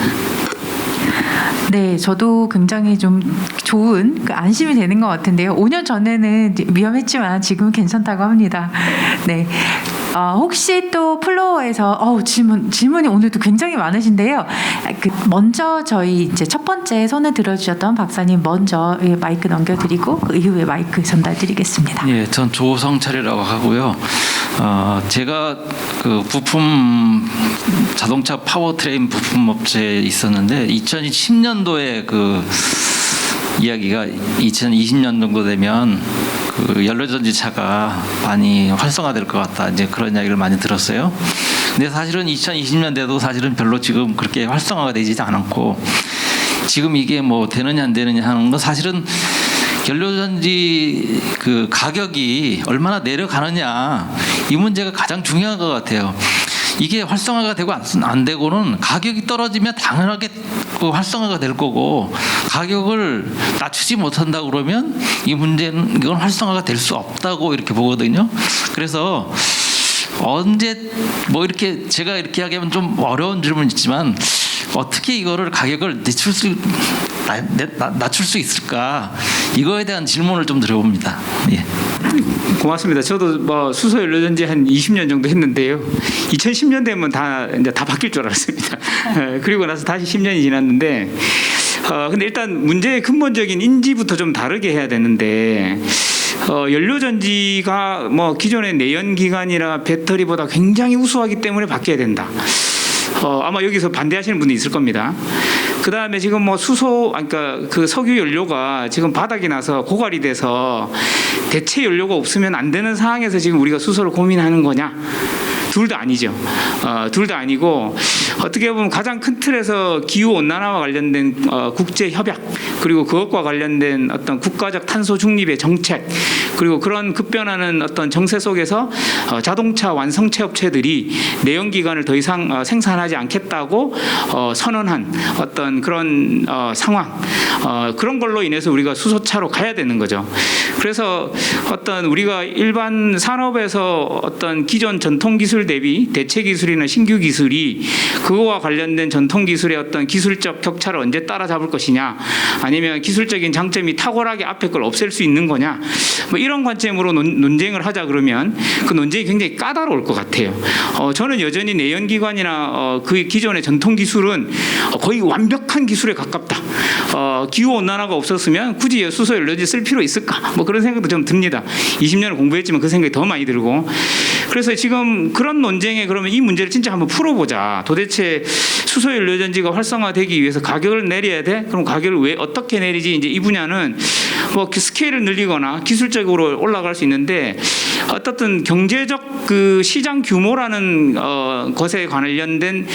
네, 저도 굉장히 좀 좋은 안심이 되는 것 같은데요. 5년 전에는 위험했지만 지금은 괜찮다고 합니다. 네. 혹시 또 플로어에서 질문이 오늘도 굉장히 많으신데요. 먼저 저희 이제 첫 번째 손을 들어주셨던 박사님 먼저 마이크 넘겨드리고 그 이후에 마이크 전달드리겠습니다. 예, 전 조성철이라고 하고요. 제가 그 부품 자동차 파워트레인 부품 업체에 있었는데 2010년도에 그 이야기가 2020년 정도 되면 그 연료전지차가 많이 활성화될 것 같다, 이제 그런 이야기를 많이 들었어요. 근데 사실은 2020년 돼도 사실은 별로 지금 그렇게 활성화가 되지 않았고, 지금 이게 뭐 되느냐 안 되느냐 하는 건 사실은 연료전지 그 가격이 얼마나 내려가느냐, 이 문제가 가장 중요한 것 같아요. 이게 활성화가 되고 안 되고는 가격이 떨어지면 당연하게 그 활성화가 될 거고, 가격을 낮추지 못한다 그러면 이 문제는 이건 활성화가 될 수 없다고 이렇게 보거든요. 그래서 언제 뭐 이렇게 제가 이렇게 하기하면 좀 어려운 질문이지만 어떻게 이거를 가격을 낮출 수 있을까, 이거에 대한 질문을 좀 드려봅니다. 예. 고맙습니다. 저도 뭐 수소 연료전지 한 20년 정도 했는데요. 2010년 되면 이제 다 바뀔 줄 알았습니다. 그리고 나서 다시 10년이 지났는데, 근데 일단 문제의 근본적인 인지부터 좀 다르게 해야 되는데, 연료전지가 뭐 기존의 내연기관이나 배터리보다 굉장히 우수하기 때문에 바뀌어야 된다. 아마 여기서 반대하시는 분이 있을 겁니다. 그 다음에 지금 뭐 그러니까 그 석유 연료가 지금 바닥이 나서 고갈이 돼서 대체 연료가 없으면 안 되는 상황에서 지금 우리가 수소를 고민하는 거냐? 둘 다 아니죠. 둘 다 아니고, 어떻게 보면 가장 큰 틀에서 기후 온난화와 관련된 국제 협약, 그리고 그것과 관련된 어떤 국가적 탄소 중립의 정책, 그리고 그런 급변하는 어떤 정세 속에서 자동차 완성체 업체들이 내연기관을 더 이상 생산하지 않겠다고 선언한 어떤 그런 상황, 그런 걸로 인해서 우리가 수소차로 가야 되는 거죠. 그래서 어떤 우리가 일반 산업에서 어떤 기존 전통 기술 대비 대체 기술이나 신규 기술이 그거와 관련된 전통 기술의 어떤 기술적 격차를 언제 따라잡을 것이냐, 아니면 기술적인 장점이 탁월하게 앞에 걸 없앨 수 있는 거냐, 뭐 이런 관점으로 논쟁을 하자 그러면 그 논쟁이 굉장히 까다로울 것 같아요. 저는 여전히 내연기관이나 그 기존의 전통 기술은 거의 완벽한 기술에 가깝다. 기후 온난화가 없었으면 굳이 수소 연료전지 쓸 필요 있을까? 뭐 그런 생각도 좀 듭니다. 20년을 공부했지만 그 생각이 더 많이 들고, 그래서 지금 그런 논쟁에 그러면 이 문제를 진짜 한번 풀어보자. 도대체 수소 연료전지가 활성화되기 위해서 가격을 내려야 돼? 그럼 가격을 왜 어떻게 내리지? 이제 이 분야는 뭐 스케일을 늘리거나 기술적으로 올라갈 수 있는데, 어떻든 경제적 그 시장 규모라는 것에 관련된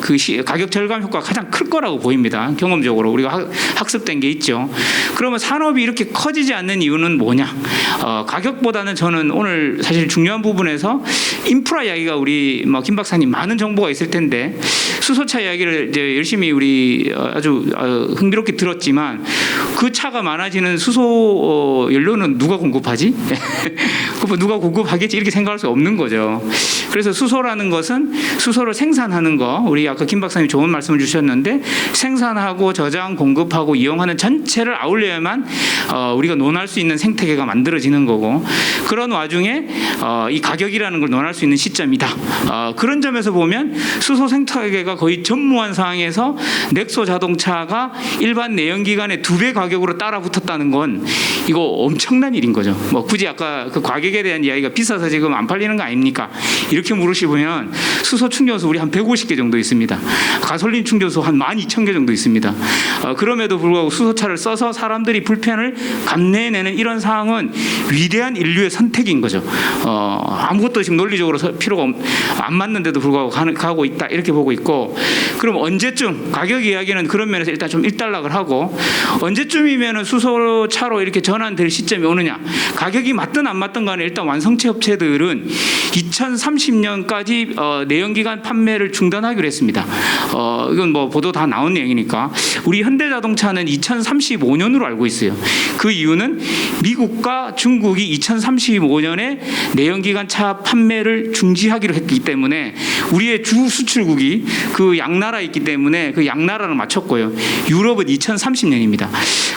그 가격 절감 효과가 가장 클 거라고 보입니다. 경험적으로 우리가 학습된 게 있죠. 그러면 산업이 이렇게 커지지 않는 이유는 뭐냐? 가격보다는 저는 오늘 사실 중요한 부분에서 인프라 이야기가 우리 김 박사님 많은 정보가 있을 텐데, 수소차 이야기를 이제 열심히 우리 아주 흥미롭게 들었지만, 그 차가 많아지는 수소 연료는 누가 공급하지? 누가 공급하겠지? 이렇게 생각할 수 없는 거죠. 그래서 수소라는 것은 수소를 생산하는 거, 우리 아까 김 박사님 좋은 말씀을 주셨는데, 생산하고 저장, 공급하고 이용하는 전체를 아울려야만 우리가 논할 수 있는 생태계가 만들어지는 거고, 그런 와중에 이 가격이라는 걸 논할 수 있는 시점이다. 그런 점에서 보면 수소 생태계가 거의 전무한 상황에서 넥소 자동차가 일반 내연기관의 2배 가격으로 따라붙었다는 건 이거 엄청난 일인 거죠. 뭐 굳이 아까 그 가격에 대한 이야기가 비싸서 지금 안 팔리는 거 아닙니까? 이렇게 물으시면 수소 충전소 우리 한 150개 정도 있습니다. 가솔린 충전소 한 12,000개 정도 있습니다. 그럼에도 불구하고 수소차를 써서 사람들이 불편을 감내해내는 이런 상황은 위대한 인류의 선택인 거죠. 아무것도 지금 논리적으로 필요가 안 맞는데도 불구하고 가고 있다 이렇게 보고 있고, 그럼 언제쯤 가격 이야기는 그런 면에서 일단 좀 일단락을 하고, 언제쯤이면은 수소차로 이렇게 전환될 시점이 오느냐, 가격이 맞든 안 맞든 간에 일단 완성체 업체들은 2030년까지 내연기관 판매를 중단하기로 했습니다. 이건 뭐 보도 다 나온 내용이니까. 우리 현대자동차는 2035년으로 알고 있어요. 그 이유는 미국과 중국이 2035년에 내연기관 차 판매를 중지하기로 했기 때문에 우리의 주 수출국이 그 양나라에 있기 때문에 그 양나라를 맞췄고요. 유럽은 2030년입니다.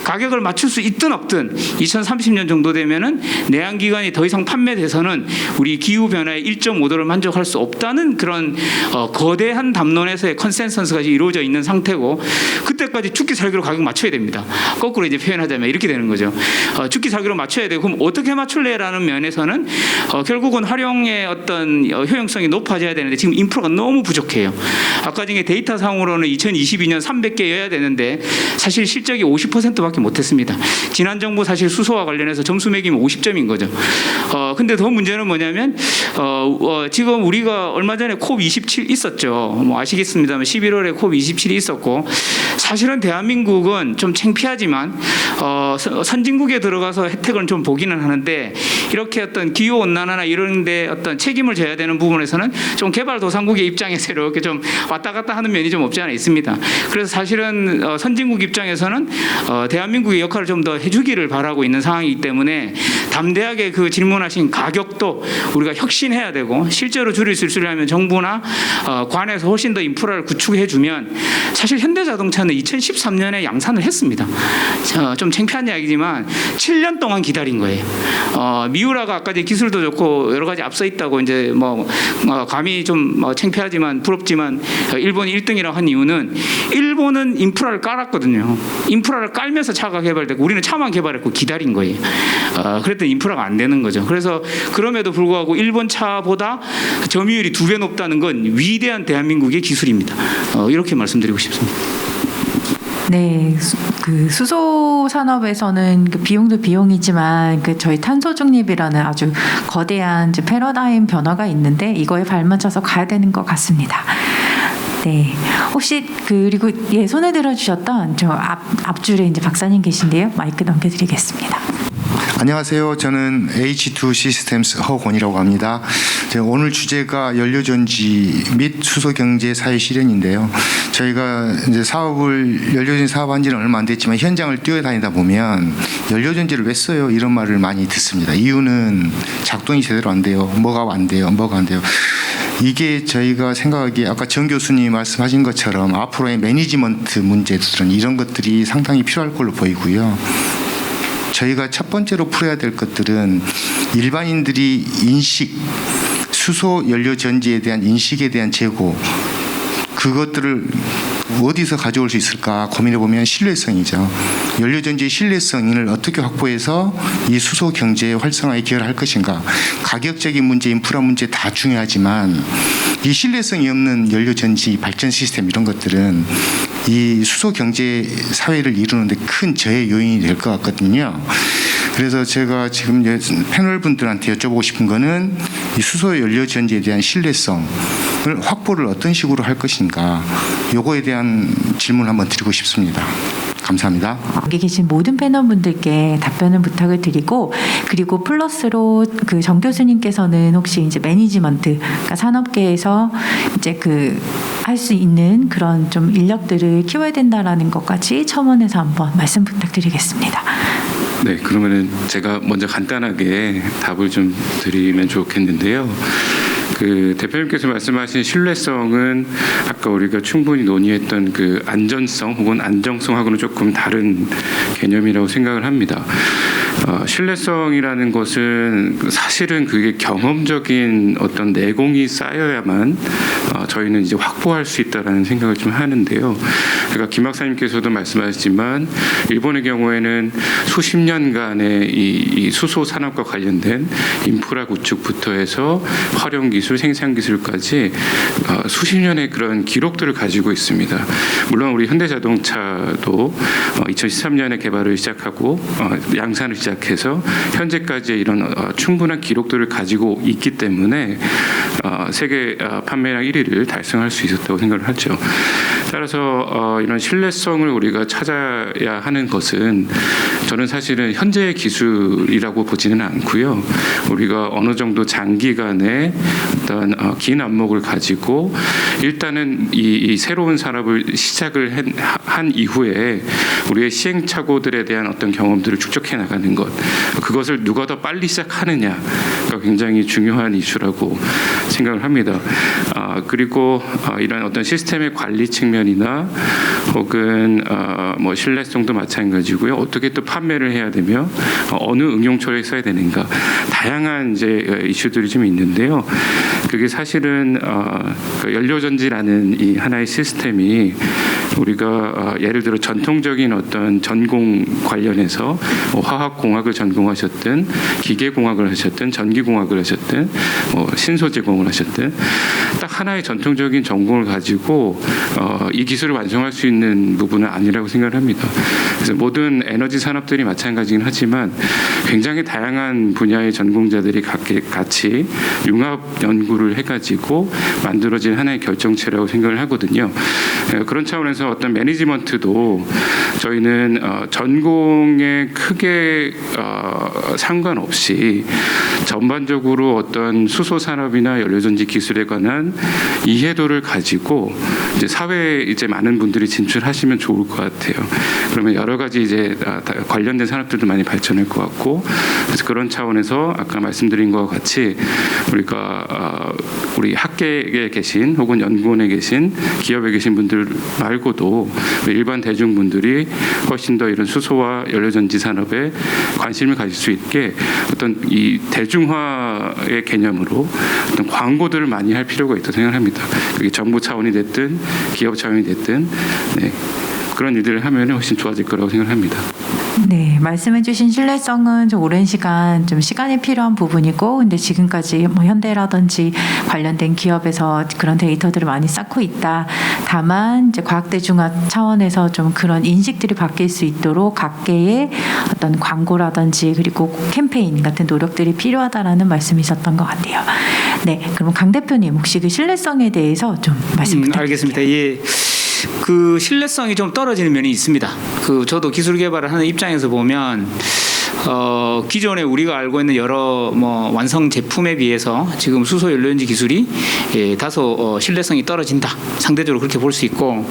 가격을 맞출 수 있든 없든 2030년 정도 되면은 내연기관이 더 이상 판매돼서는 우리 기후 변화의 1.5도를 만족할 수 없다는 그런 거대한 담론에서의 컨센서스가 이루어져 있는 상태고, 그때까지 죽기 살기로 가격 맞춰야 됩니다. 거꾸로 이제 표현하자면 이렇게 되는 거죠. 죽기 살기로 맞춰야 되고, 그럼 어떻게 맞출래라는 면에서는 결국은 활용의 어떤 효용성이 높아져야 되는데 지금 인프라가 너무 부족해요. 아까 중에 데이터상으로는 2022년 300개여야 되는데 사실 실적이 50%밖에 못했습니다. 지난 정부 사실 수소와 관련해서 점수 매기면 50점인 거죠. 근데 더 문제는 뭐냐면 지금 우리가 얼마 전에 콥27 있었죠. 뭐 아시겠습니다만 11월에 콥27이 있었고, 사실은 대한민국은 좀 창피하지만 선진국에 들어가서 혜택을 좀 보기는 하는데, 이렇게 어떤 기후 온난화나 이런 데 어떤 책임을 져야 되는 부분에서는 좀 개발도상국의 입장에서 이렇게 좀 왔다 갔다 하는 면이 좀 없지 않아 있습니다. 그래서 사실은 선진국 입장에서는 대한민국의 역할을 좀 더 해주기를 바라고 있는 상황이기 때문에, 담대하게 그 질문하신 가격도 우리가 혁신해야 되고, 실제로 줄일 수 있으려면 정부나 관에서 훨씬 더 인프라를 구축해주면, 사실 현대자동차는 2013년에 양산을 했습니다. 좀 창피한 이야기지만 7년 동안 기다린 거예요. 미우라가 아까 이제 기술도 좋고 여러 가지 앞서 있다고 이제 뭐 감히 좀 창피하지만 부럽지만 일본이 1등이라고 한 이유는, 일본은 인프라를 깔았거든요. 인프라를 깔면서 차가 개발되고 우리는 차만 개발했고 기다린 거예요. 그랬더니 인프라가 안 되는 거죠. 그래서 그럼에도 불구하고 일본 차보다 점유율이 2배 높다는 건 위대한 대한민국의 기술입니다. 이렇게 말씀드리고 싶습니다. 네, 그 수소 산업에서는 그 비용도 비용이지만 그 저희 탄소 중립이라는 아주 거대한 이제 패러다임 변화가 있는데, 이거에 발맞춰서 가야 되는 것 같습니다. 네, 혹시 그리고 손에 들어주셨던 저 앞줄에 이제 박사님 계신데요, 마이크 넘겨드리겠습니다. 안녕하세요. 저는 H2 시스템스 허권이라고 합니다. 오늘 주제가 연료전지 및 수소경제 사회 실현인데요. 저희가 이제 연료전지 사업한 지는 얼마 안 됐지만 현장을 뛰어다니다 보면 연료전지를 왜 써요? 이런 말을 많이 듣습니다. 이유는 작동이 제대로 안 돼요. 뭐가 안 돼요? 이게 저희가 생각하기에 아까 정 교수님이 말씀하신 것처럼 앞으로의 매니지먼트 문제들은 이런 것들이 상당히 필요할 걸로 보이고요. 저희가 첫 번째로 풀어야 될 것들은 일반인들이 수소 연료 전지에 대한 인식에 대한 제고, 그것들을 어디서 가져올 수 있을까 고민해 보면 신뢰성이죠. 연료 전지의 신뢰성을 어떻게 확보해서 이 수소 경제의 활성화에 기여를 할 것인가. 가격적인 문제, 인프라 문제 다 중요하지만 이 신뢰성이 없는 연료 전지 발전 시스템 이런 것들은 이 수소 경제 사회를 이루는데 큰 저해 요인이 될 것 같거든요. 그래서 제가 지금 패널 분들한테 여쭤보고 싶은 거는 이 수소 연료 전지에 대한 신뢰성을 확보를 어떤 식으로 할 것인가, 요거에 대한 질문을 한번 드리고 싶습니다. 감사합니다. 여기 계신 모든 패널분들께 답변을 부탁을 드리고, 그리고 플러스로 그 정 교수님께서는 혹시 이제 매니지먼트, 그러니까 산업계에서 이제 할 수 있는 그런 좀 인력들을 키워야 된다라는 것까지 첨언해서 한번 말씀 부탁드리겠습니다. 네, 그러면은 제가 먼저 간단하게 답을 좀 드리면 좋겠는데요. 그 대표님께서 말씀하신 신뢰성은 아까 우리가 충분히 논의했던 그 안전성 혹은 안정성하고는 조금 다른 개념이라고 생각을 합니다. 신뢰성이라는 것은 사실은 그게 경험적인 어떤 내공이 쌓여야만 저희는 이제 확보할 수 있다라는 생각을 좀 하는데요. 그러니까 김 박사님께서도 말씀하셨지만 일본의 경우에는 수십 년간의 이 수소 산업과 관련된 인프라 구축부터 해서 활용 기술, 생산 기술까지 수십 년의 그런 기록들을 가지고 있습니다. 물론 우리 현대자동차도 2013년에 개발을 시작하고 양산을 시작해서 현재까지의 이런 충분한 기록들을 가지고 있기 때문에 세계 판매량 1위를 달성할 수 있었다고 생각을 하죠. 따라서 이런 신뢰성을 우리가 찾아야 하는 것은 저는 사실은 현재의 기술이라고 보지는 않고요. 우리가 어느 정도 장기간의 어떤 긴 안목을 가지고 일단은 이 새로운 산업을 시작을 한 이후에 우리의 시행착오들에 대한 어떤 경험들을 축적해 나가는 것, 그것을 누가 더 빨리 시작하느냐가 굉장히 중요한 이슈라고 생각을 합니다. 그리고 이런 어떤 시스템의 관리 측면이나 혹은 뭐 신뢰성도 마찬가지고요. 어떻게 또 판매를 해야 되며 어느 응용처에 써야 되는가, 다양한 이제 이슈들이 좀 있는데요. 그게 사실은 그 연료전지라는 이 하나의 시스템이 우리가 예를 들어 전통적인 어떤 전공 관련해서 화학공학을 전공하셨든 기계공학을 하셨든 전기공학을 하셨든 신소 제공을 하셨든 딱 하나의 전통적인 전공을 가지고 이 기술을 완성할 수 있는 부분은 아니라고 생각을 합니다. 그래서 모든 에너지 산업들이 마찬가지긴 하지만 굉장히 다양한 분야의 전공자들이 같이 융합 연구를 해가지고 만들어진 하나의 결정체라고 생각을 하거든요. 그런 차원에서 어떤 매니지먼트도 저희는 전공에 크게 상관없이 전반적으로 어떤 수소 산업이나 연료전지 기술에 관한 이해도를 가지고 이제 사회에 이제 많은 분들이 진출하시면 좋을 것 같아요. 그러면 여러 가지 이제 관련된 산업들도 많이 발전할 것 같고, 그래서 그런 차원에서 아까 말씀드린 것과 같이 우리가 우리 학계에 계신 혹은 연구원에 계신 기업에 계신 분들 말고도 일반 대중분들이 훨씬 더 이런 수소와 연료전지 산업에 관심을 가질 수 있게 어떤 이 대중화의 개념으로 어떤 광고들을 많이 할 필요가 있다고 생각합니다. 그게 정부 차원이 됐든 기업 차원이 됐든 그런 일들을 하면 훨씬 좋아질 거라고 생각합니다. 네, 말씀해주신 신뢰성은 좀 오랜 시간 좀 시간이 필요한 부분이고, 근데 지금까지 뭐 현대라든지 관련된 기업에서 그런 데이터들을 많이 쌓고 있다. 다만 이제 과학대중화 차원에서 좀 그런 인식들이 바뀔 수 있도록 각계의 어떤 광고라든지 그리고 캠페인 같은 노력들이 필요하다라는 말씀이셨던 것 같아요. 네, 그럼 강 대표님 혹시 그 신뢰성에 대해서 좀 말씀 부탁드립니다. 알겠습니다. 예. 그 신뢰성이 좀 떨어지는 면이 있습니다. 그 저도 기술 개발을 하는 입장에서 보면 기존에 우리가 알고 있는 여러 뭐 완성 제품에 비해서 지금 수소 연료전지 기술이 다소 신뢰성이 떨어진다. 상대적으로 그렇게 볼 수 있고.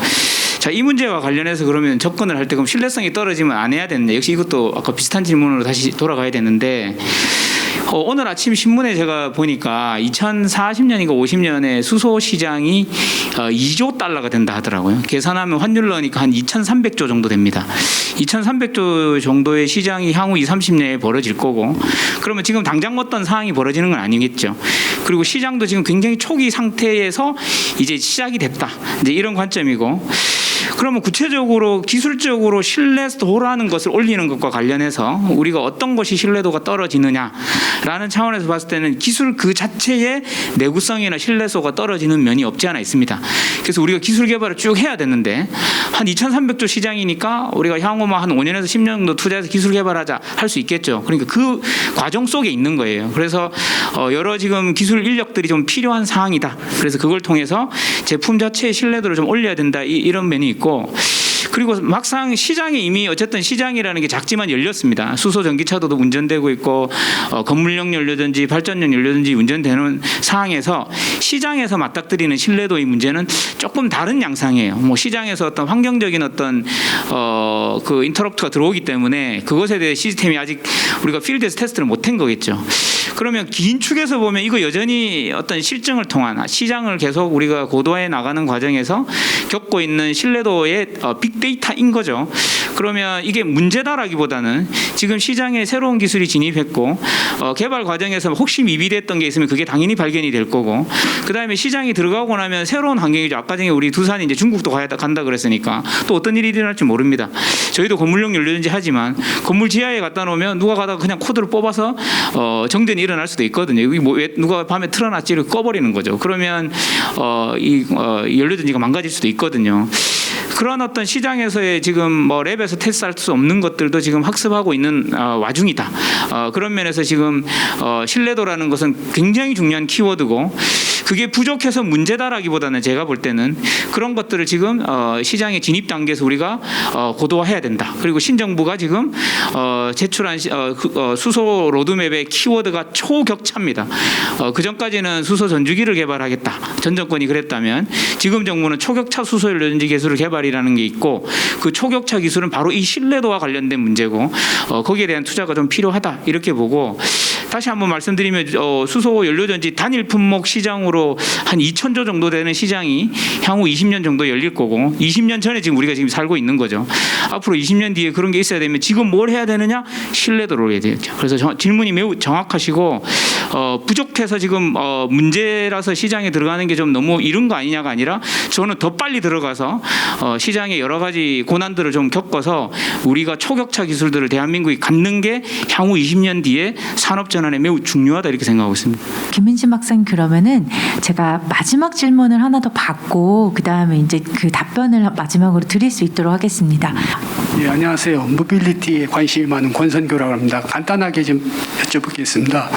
자, 이 문제와 관련해서 그러면 접근을 할 때 그럼 신뢰성이 떨어지면 안 해야 되는데, 역시 이것도 아까 비슷한 질문으로 다시 돌아가야 되는데, 오늘 아침 신문에 제가 보니까 2040년인가 50년에 수소 시장이 2조 달러가 된다 하더라고요. 계산하면 환율로 넣으니까 한 2,300조 정도 됩니다. 2,300조 정도의 시장이 향후 20, 30년에 벌어질 거고, 그러면 지금 당장 어떤 상황이 벌어지는 건 아니겠죠. 그리고 시장도 지금 굉장히 초기 상태에서 이제 시작이 됐다. 이제 이런 관점이고, 그러면 구체적으로 기술적으로 신뢰도라는 것을 올리는 것과 관련해서 우리가 어떤 것이 신뢰도가 떨어지느냐라는 차원에서 봤을 때는 기술 그 자체의 내구성이나 신뢰도가 떨어지는 면이 없지 않아 있습니다. 그래서 우리가 기술 개발을 쭉 해야 되는데, 한 2,300조 시장이니까 우리가 향후 한 5년에서 10년 정도 투자해서 기술 개발하자 할 수 있겠죠. 그러니까 그 과정 속에 있는 거예요. 그래서 여러 지금 기술 인력들이 좀 필요한 상황이다. 그래서 그걸 통해서 제품 자체의 신뢰도를 좀 올려야 된다. 이런 면이 있고, 그리고 막상 시장에 이미 어쨌든 시장이라는 게 작지만 열렸습니다. 수소 전기차도 운전되고 있고, 건물용 연료전지, 발전용 연료전지 운전되는 상황에서 시장에서 맞닥뜨리는 신뢰도의 문제는 조금 다른 양상이에요. 뭐 시장에서 어떤 환경적인 어떤 그 인터럽트가 들어오기 때문에 그것에 대해 시스템이 아직 우리가 필드에서 테스트를 못한 거겠죠. 그러면 긴 축에서 보면 이거 여전히 어떤 실증을 통한 시장을 계속 우리가 고도화해 나가는 과정에서 겪고 있는 신뢰도의 빅데이터인 거죠. 그러면 이게 문제다라기보다는 지금 시장에 새로운 기술이 진입했고 개발 과정에서 혹시 미비됐던 게 있으면 그게 당연히 발견이 될 거고, 그 다음에 시장이 들어가고 나면 새로운 환경이죠. 아까 전에 우리 두산이 이제 중국도 간다 그랬으니까 또 어떤 일이 일어날지 모릅니다. 저희도 건물용 연료전지 하지만 건물 지하에 갖다 놓으면 누가 가다가 그냥 코드를 뽑아서 정전이 일어날 수도 있거든요. 여기 뭐 누가 밤에 틀어놨지 이렇게 꺼버리는 거죠. 그러면 이 연료전지가 망가질 수도 있거든요. 그런 어떤 시장에서의 지금 뭐 랩에서 테스트할 수 없는 것들도 지금 학습하고 있는 와중이다. 그런 면에서 지금 신뢰도라는 것은 굉장히 중요한 키워드고, 그게 부족해서 문제다라기보다는 제가 볼 때는 그런 것들을 지금 시장의 진입 단계에서 우리가 고도화해야 된다. 그리고 신정부가 지금 제출한 수소 로드맵의 키워드가 초격차입니다. 그 전까지는 수소 전주기를 개발하겠다. 전 정권이 그랬다면 지금 정부는 초격차 수소 연료전지 기술을 개발이라는 게 있고, 그 초격차 기술은 바로 이 신뢰도와 관련된 문제고 거기에 대한 투자가 좀 필요하다 이렇게 보고, 다시 한번 말씀드리면 수소 연료전지 단일 품목 시장으로 한 2,000조 정도 되는 시장이 향후 20년 정도 열릴 거고, 20년 전에 지금 우리가 지금 살고 있는 거죠. 앞으로 20년 뒤에 그런 게 있어야 되면 지금 뭘 해야 되느냐? 신뢰도를 해야 되죠. 그래서 질문이 매우 정확하시고, 부족해서 지금 문제라서 시장에 들어가는 게 좀 너무 이른 거 아니냐가 아니라, 저는 더 빨리 들어가서 시장의 여러 가지 고난들을 좀 겪어서 우리가 초격차 기술들을 대한민국이 갖는 게 향후 20년 뒤에 산업 전환에 매우 중요하다 이렇게 생각하고 있습니다. 김민진 박사님, 그러면은 제가 마지막 질문을 하나 더 받고 그 다음에 이제 그 답변을 마지막으로 드릴 수 있도록 하겠습니다. 예, 안녕하세요. 모빌리티에 관심이 많은 권선교라고 합니다. 간단하게 좀 여쭤보겠습니다.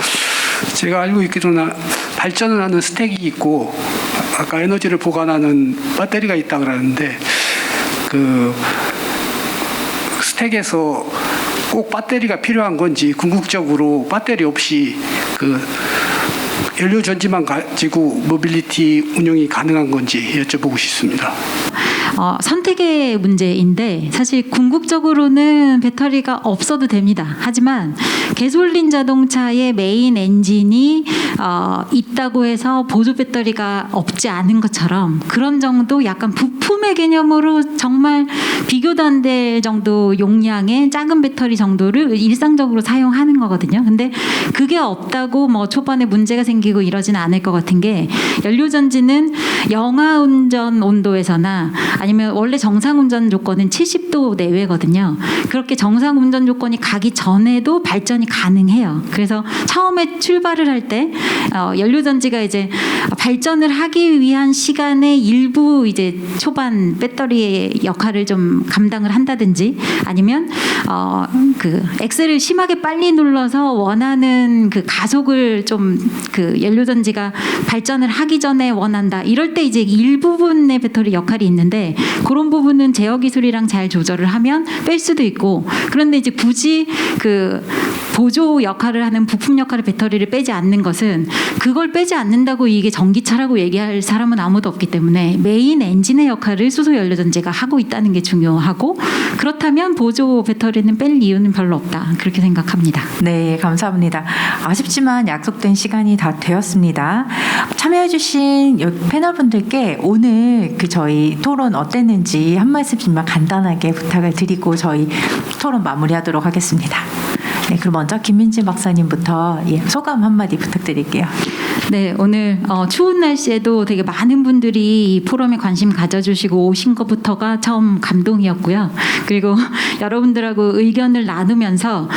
제가 알고 있기로는 발전을 하는 스택이 있고 아까 에너지를 보관하는 배터리가 있다 그러는데, 그 스택에서 꼭 배터리가 필요한 건지, 궁극적으로 배터리 없이 그 연료 전지만 가지고 모빌리티 운영이 가능한 건지 여쭤보고 싶습니다. 선택의 문제인데 사실 궁극적으로는 배터리가 없어도 됩니다. 하지만 개솔린 자동차의 메인 엔진이 있다고 해서 보조 배터리가 없지 않은 것처럼, 그런 정도 약간 부품의 개념으로 정말 비교도 안 될 정도 용량의 작은 배터리 정도를 일상적으로 사용하는 거거든요. 근데 그게 없다고 뭐 초반에 문제가 생기고 이러지는 않을 것 같은 게, 연료전지는 영하 운전 온도에서나 아니면 원래 정상 운전 조건은 70도 내외거든요. 그렇게 정상 운전 조건이 가기 전에도 발전이 가능해요. 그래서 처음에 출발을 할 때 연료전지가 이제 발전을 하기 위한 시간의 일부 이제 초반 배터리의 역할을 좀 감당을 한다든지, 아니면 그 엑셀을 심하게 빨리 눌러서 원하는 그 가속을 좀 그 연료전지가 발전을 하기 전에 원한다. 이럴 때 이제 일부분의 배터리 역할이 있는데, 그런 부분은 제어 기술이랑 잘 조절을 하면 뺄 수도 있고, 그런데 이제 굳이 그 보조 역할을 하는 부품 역할의 배터리를 빼지 않는 것은, 그걸 빼지 않는다고 이게 전기차라고 얘기할 사람은 아무도 없기 때문에 메인 엔진의 역할을 수소 연료전지가 하고 있다는 게 중요하고, 그렇다면 보조 배터리는 뺄 이유는 별로 없다 그렇게 생각합니다. 네, 감사합니다. 아쉽지만 약속된 시간이 다 되었습니다. 참여해주신 패널분들께 오늘 그 저희 토론 어땠는지 한 말씀씩만 간단하게 부탁을 드리고 저희 토론 마무리하도록 하겠습니다. 네, 그럼 먼저 김민진 박사님부터 소감 한마디 부탁드릴게요. 네, 오늘 추운 날씨에도 되게 많은 분들이 이 포럼에 관심 가져주시고 오신 것부터가 처음 감동이었고요. 그리고 여러분들하고 의견을 나누면서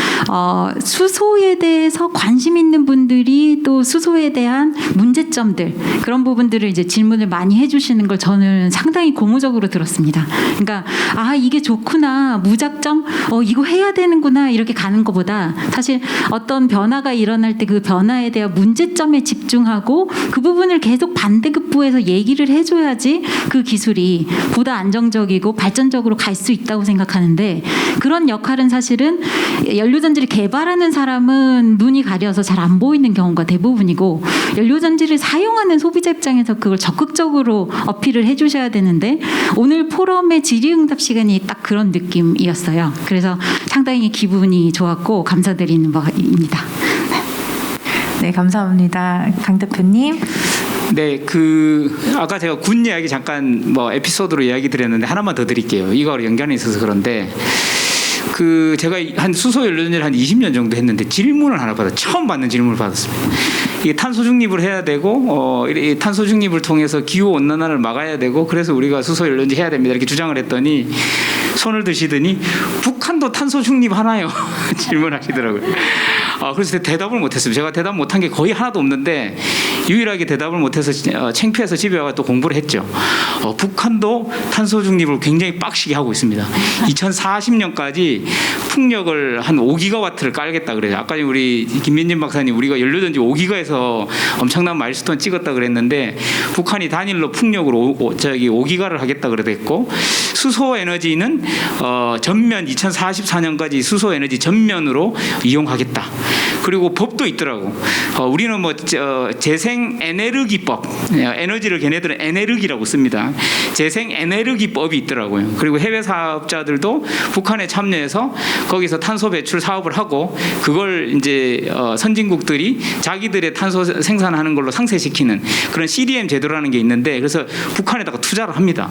수소에 대해서 관심 있는 분들이 또 수소에 대한 문제점들, 그런 부분들을 이제 질문을 많이 해주시는 걸 저는 상당히 고무적으로 들었습니다. 그러니까 이게 좋구나, 무작정 이거 해야 되는구나 이렇게 가는 것보다, 사실 어떤 변화가 일어날 때 그 변화에 대한 문제점에 집중하고 그 부분을 계속 반대급부에서 얘기를 해줘야지 그 기술이 보다 안정적이고 발전적으로 갈 수 있다고 생각하는데, 그런 역할은 사실은 연료전지를 개발하는 사람은 눈이 가려서 잘 안 보이는 경우가 대부분이고, 연료전지를 사용하는 소비자 입장에서 그걸 적극적으로 어필을 해주셔야 되는데, 오늘 포럼의 질의응답 시간이 딱 그런 느낌이었어요. 그래서 상당히 기분이 좋았고 감사드리는 바입니다. 네, 감사합니다. 강 대표님. 네, 아까 제가 군 이야기 잠깐 뭐 에피소드로 이야기 드렸는데 하나만 더 드릴게요. 이거랑 연관이 있어서 그런데 제가 한 수소 연료전지를 한 20년 정도 했는데 질문을 하나 처음 받는 질문을 받았습니다. 이게 탄소 중립을 해야 되고 이 탄소 중립을 통해서 기후 온난화를 막아야 되고 그래서 우리가 수소 연료전지 해야 됩니다. 이렇게 주장을 했더니 손을 드시더니 북한도 탄소 중립하나요? 질문하시더라고요. 그래서 대답을 못했습니다. 제가 대답 못한 게 거의 하나도 없는데 유일하게 대답을 못해서 창피해서 집에 와서 또 공부를 했죠. 북한도 탄소 중립을 굉장히 빡시게 하고 있습니다. 2040년까지 풍력을 한 5기가와트를 깔겠다 그래요. 아까 우리 김민진 박사님 우리가 연료전지 5기가에서 엄청난 마일스톤 찍었다 그랬는데 북한이 단일로 풍력으로 5기가를 하겠다 그랬고 수소 에너지는 전면 2044년까지 수소 에너지 전면으로 이용하겠다. 그리고 법도 있더라고. 우리는 뭐 재생 에네르기법, 에너지를 걔네들은 에네르기라고 씁니다. 재생 에네르기법이 있더라고요. 그리고 해외 사업자들도 북한에 참여해서 거기서 탄소 배출 사업을 하고 그걸 이제 선진국들이 자기들의 탄소 생산하는 걸로 상쇄시키는 그런 CDM 제도라는 게 있는데 그래서 북한에다가 투자를 합니다.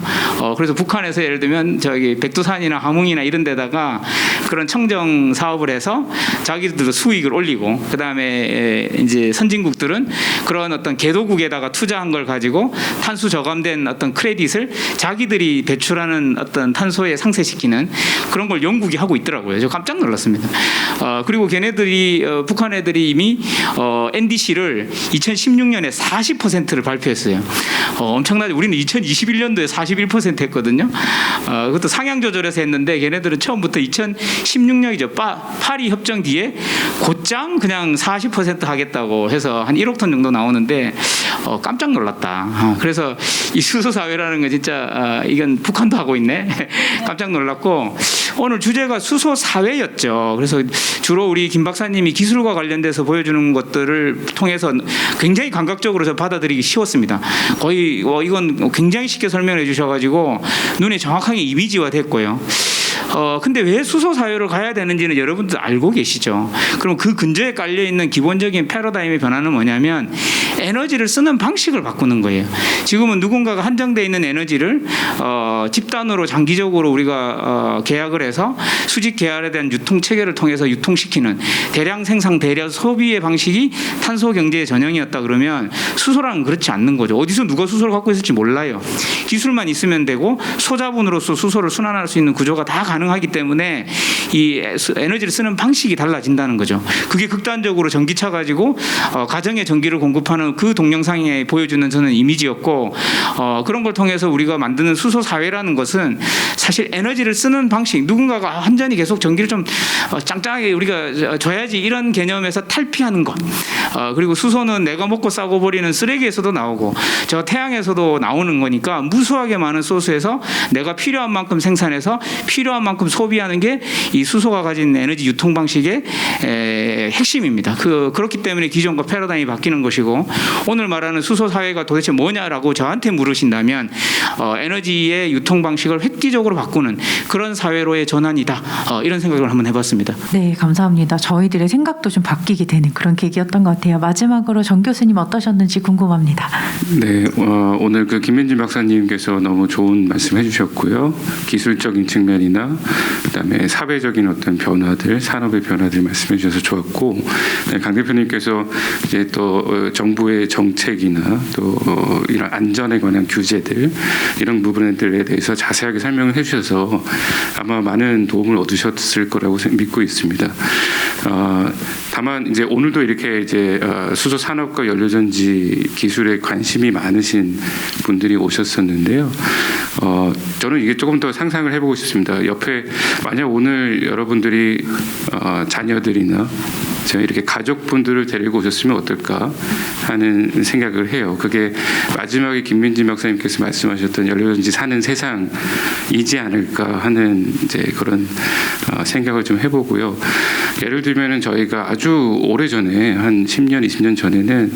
그래서 북한에서 예를 들면 저기 백두산이나 함흥이나 이런 데다가 그런 청정 사업을 해서 자기들도 수익을 올리고 그다음에 이제 선진국들은 그런 어떤 개도국에다가 투자한 걸 가지고 탄소 저감된 어떤 크레딧을 자기들이 배출하는 어떤 탄소에 상쇄시키는 그런 걸 영국이 하고 있더라고요. 저 깜짝 놀랐습니다. 그리고 걔네들이 북한 애들이 이미 NDC를 2016년에 40%를 발표했어요. 엄청나죠. 우리는 2021년도에 41% 했거든요. 그것도 상향 조절해서 했는데 걔네들은 처음부터 2016년이죠. 파리 협정 뒤에 곧장 그냥 40% 하겠다고 해서 한 1억 톤 정도 나오는데 깜짝 놀랐다. 그래서 이 수소 사회라는 건 진짜 이건 북한도 하고 있네. 깜짝 놀랐고 오늘 주제가 수소 사회였죠. 그래서 주로 우리 김 박사님이 기술과 관련돼서 보여주는 것들을 통해서 굉장히 감각적으로 저 받아들이기 쉬웠습니다. 거의 이건 굉장히 쉽게 설명해 주셔가지고 눈에 정확하게 이미지화 됐고요. 근데 왜 수소 사회로 가야 되는지는 여러분들 알고 계시죠? 그럼 그 근저에 깔려 있는 기본적인 패러다임의 변화는 뭐냐면 에너지를 쓰는 방식을 바꾸는 거예요. 지금은 누군가가 한정되어 있는 에너지를 집단으로 장기적으로 우리가 계약을 해서 수직 계약에 대한 유통 체계를 통해서 유통시키는 대량 생산 대량 소비의 방식이 탄소 경제의 전형이었다 그러면 수소랑은 그렇지 않는 거죠. 어디서 누가 수소를 갖고 있을지 몰라요. 기술만 있으면 되고 소자본으로서 수소를 순환할 수 있는 구조가 다 가능하기 때문에 이 에너지를 쓰는 방식이 달라진다는 거죠. 그게 극단적으로 전기차 가지고 가정에 전기를 공급하는 그 동영상에 보여주는 저는 이미지였고 그런 걸 통해서 우리가 만드는 수소 사회라는 것은 사실 에너지를 쓰는 방식 누군가가 한전이 계속 전기를 좀 짱짱하게 우리가 줘야지 이런 개념에서 탈피하는 것 그리고 수소는 내가 먹고 싸고 버리는 쓰레기에서도 나오고 저 태양에서도 나오는 거니까 무수하게 많은 소스에서 내가 필요한 만큼 생산해서 필요한 만큼 소비하는 게 이 수소가 가진 에너지 유통 방식의 핵심입니다. 그렇기 때문에 기존과 패러다임이 바뀌는 것이고 오늘 말하는 수소 사회가 도대체 뭐냐라고 저한테 물으신다면 에너지의 유통 방식을 획기적으로 바꾸는 그런 사회로의 전환이다. 이런 생각을 한번 해봤습니다. 네, 감사합니다. 저희들의 생각도 좀 바뀌게 되는 그런 계기였던 것 같아요. 마지막으로 정 교수님 어떠셨는지 궁금합니다. 네, 오늘 김민진 박사님께서 너무 좋은 말씀 해주셨고요. 기술적인 측면이나 그다음에 사회적인 어떤 변화들, 산업의 변화들 말씀해 주셔서 좋았고, 강 대표님께서 이제 또 정부의 정책이나 또 이런 안전에 관한 규제들 이런 부분들에 대해서 자세하게 설명을 해주셔서 아마 많은 도움을 얻으셨을 거라고 믿고 있습니다. 다만 이제 오늘도 이렇게 이제 수소 산업과 연료전지 기술에 관심이 많으신 분들이 오셨었는데요. 저는 이게 조금 더 상상을 해보고 싶습니다. 옆에 만약 오늘 여러분들이 자녀들이나 이렇게 가족분들을 데리고 오셨으면 어떨까 하는 생각을 해요. 그게 마지막에 김민진 박사님께서 말씀하셨던 연료전지 사는 세상이지 않을까 하는 이제 그런 생각을 좀 해보고요. 예를 들면은 저희가 아주 오래 전에 한 10년, 20년 전에는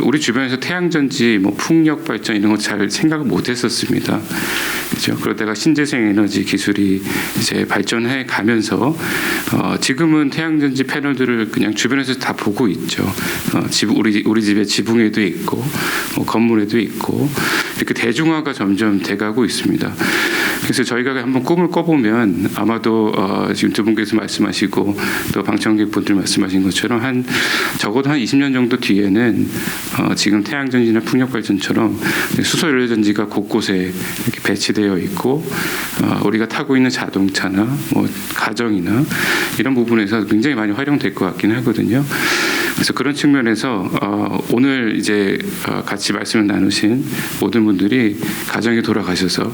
우리 주변에서 태양전지, 뭐 풍력 발전 이런 거 잘 생각을 못했었습니다. 그렇죠? 그러다가 신재생 에너지 기술이 이제 발전해 가면서 지금은 태양전지 패널들을 그냥 주변에서 다 보고 있죠. 우리 집에 지붕에도 있고 뭐 건물에도 있고 이렇게 대중화가 점점 돼가고 있습니다. 그래서 저희가 한번 꿈을 꿔보면 아마도 지금 두 분께서 말씀하시고 또 방청객분들 말씀하신 것처럼 적어도 한 20년 정도 뒤에는 지금 태양전지나 풍력발전처럼 수소연료전지가 곳곳에 이렇게 배치되어 있고 우리가 타고 있는 자동차나 뭐 가정이나 이런 부분에서 굉장히 많이 활용될 것 같긴 하거든요. 그래서 그런 측면에서 오늘 이제 같이 말씀을 나누신 모든 분들이 가정에 돌아가셔서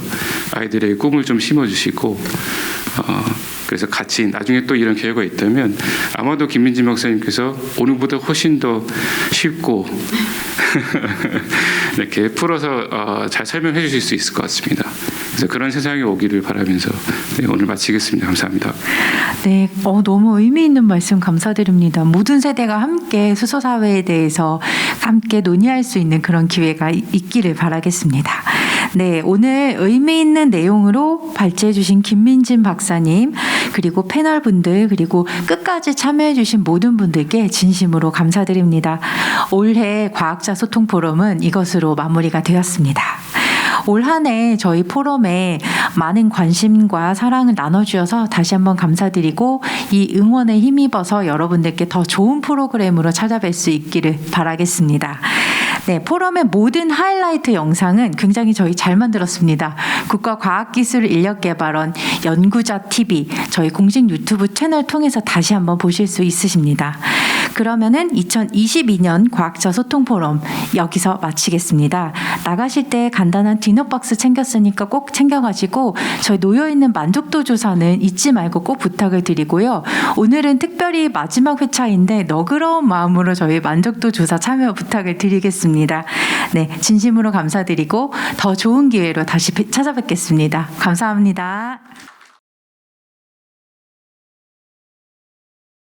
아이들의 꿈을 좀 심어주시고 그래서 같이 나중에 또 이런 기회가 있다면 아마도 김민진 목사님께서 오늘보다 훨씬 더 쉽고 이렇게 풀어서 잘 설명해 주실 수 있을 것 같습니다. 그래서 그런 세상이 오기를 바라면서 오늘 마치겠습니다. 감사합니다. 네, 너무 의미 있는 말씀 감사드립니다. 모든 세대가 함께 수소 사회에 대해서 함께 논의할 수 있는 그런 기회가 있기를 바라겠습니다. 네, 오늘 의미 있는 내용으로 발제해 주신 김민진 박사님, 그리고 패널 분들, 그리고 끝까지 참여해 주신 모든 분들께 진심으로 감사드립니다. 올해 과학자 소통 포럼은 이것으로 마무리가 되었습니다. 올 한 해 저희 포럼에 많은 관심과 사랑을 나눠주셔서 다시 한번 감사드리고 이 응원에 힘입어서 여러분들께 더 좋은 프로그램으로 찾아뵐 수 있기를 바라겠습니다. 네, 포럼의 모든 하이라이트 영상은 굉장히 저희 잘 만들었습니다. 국가과학기술인력개발원 연구자 TV 저희 공식 유튜브 채널 통해서 다시 한번 보실 수 있으십니다. 그러면은 2022년 과학자 소통 포럼 여기서 마치겠습니다. 나가실 때 간단한 디너박스 챙겼으니까 꼭 챙겨가지고 저희 놓여있는 만족도 조사는 잊지 말고 꼭 부탁을 드리고요. 오늘은 특별히 마지막 회차인데 너그러운 마음으로 저희 만족도 조사 참여 부탁을 드리겠습니다. 네, 진심으로 감사드리고 더 좋은 기회로 다시 찾아뵙겠습니다. 감사합니다.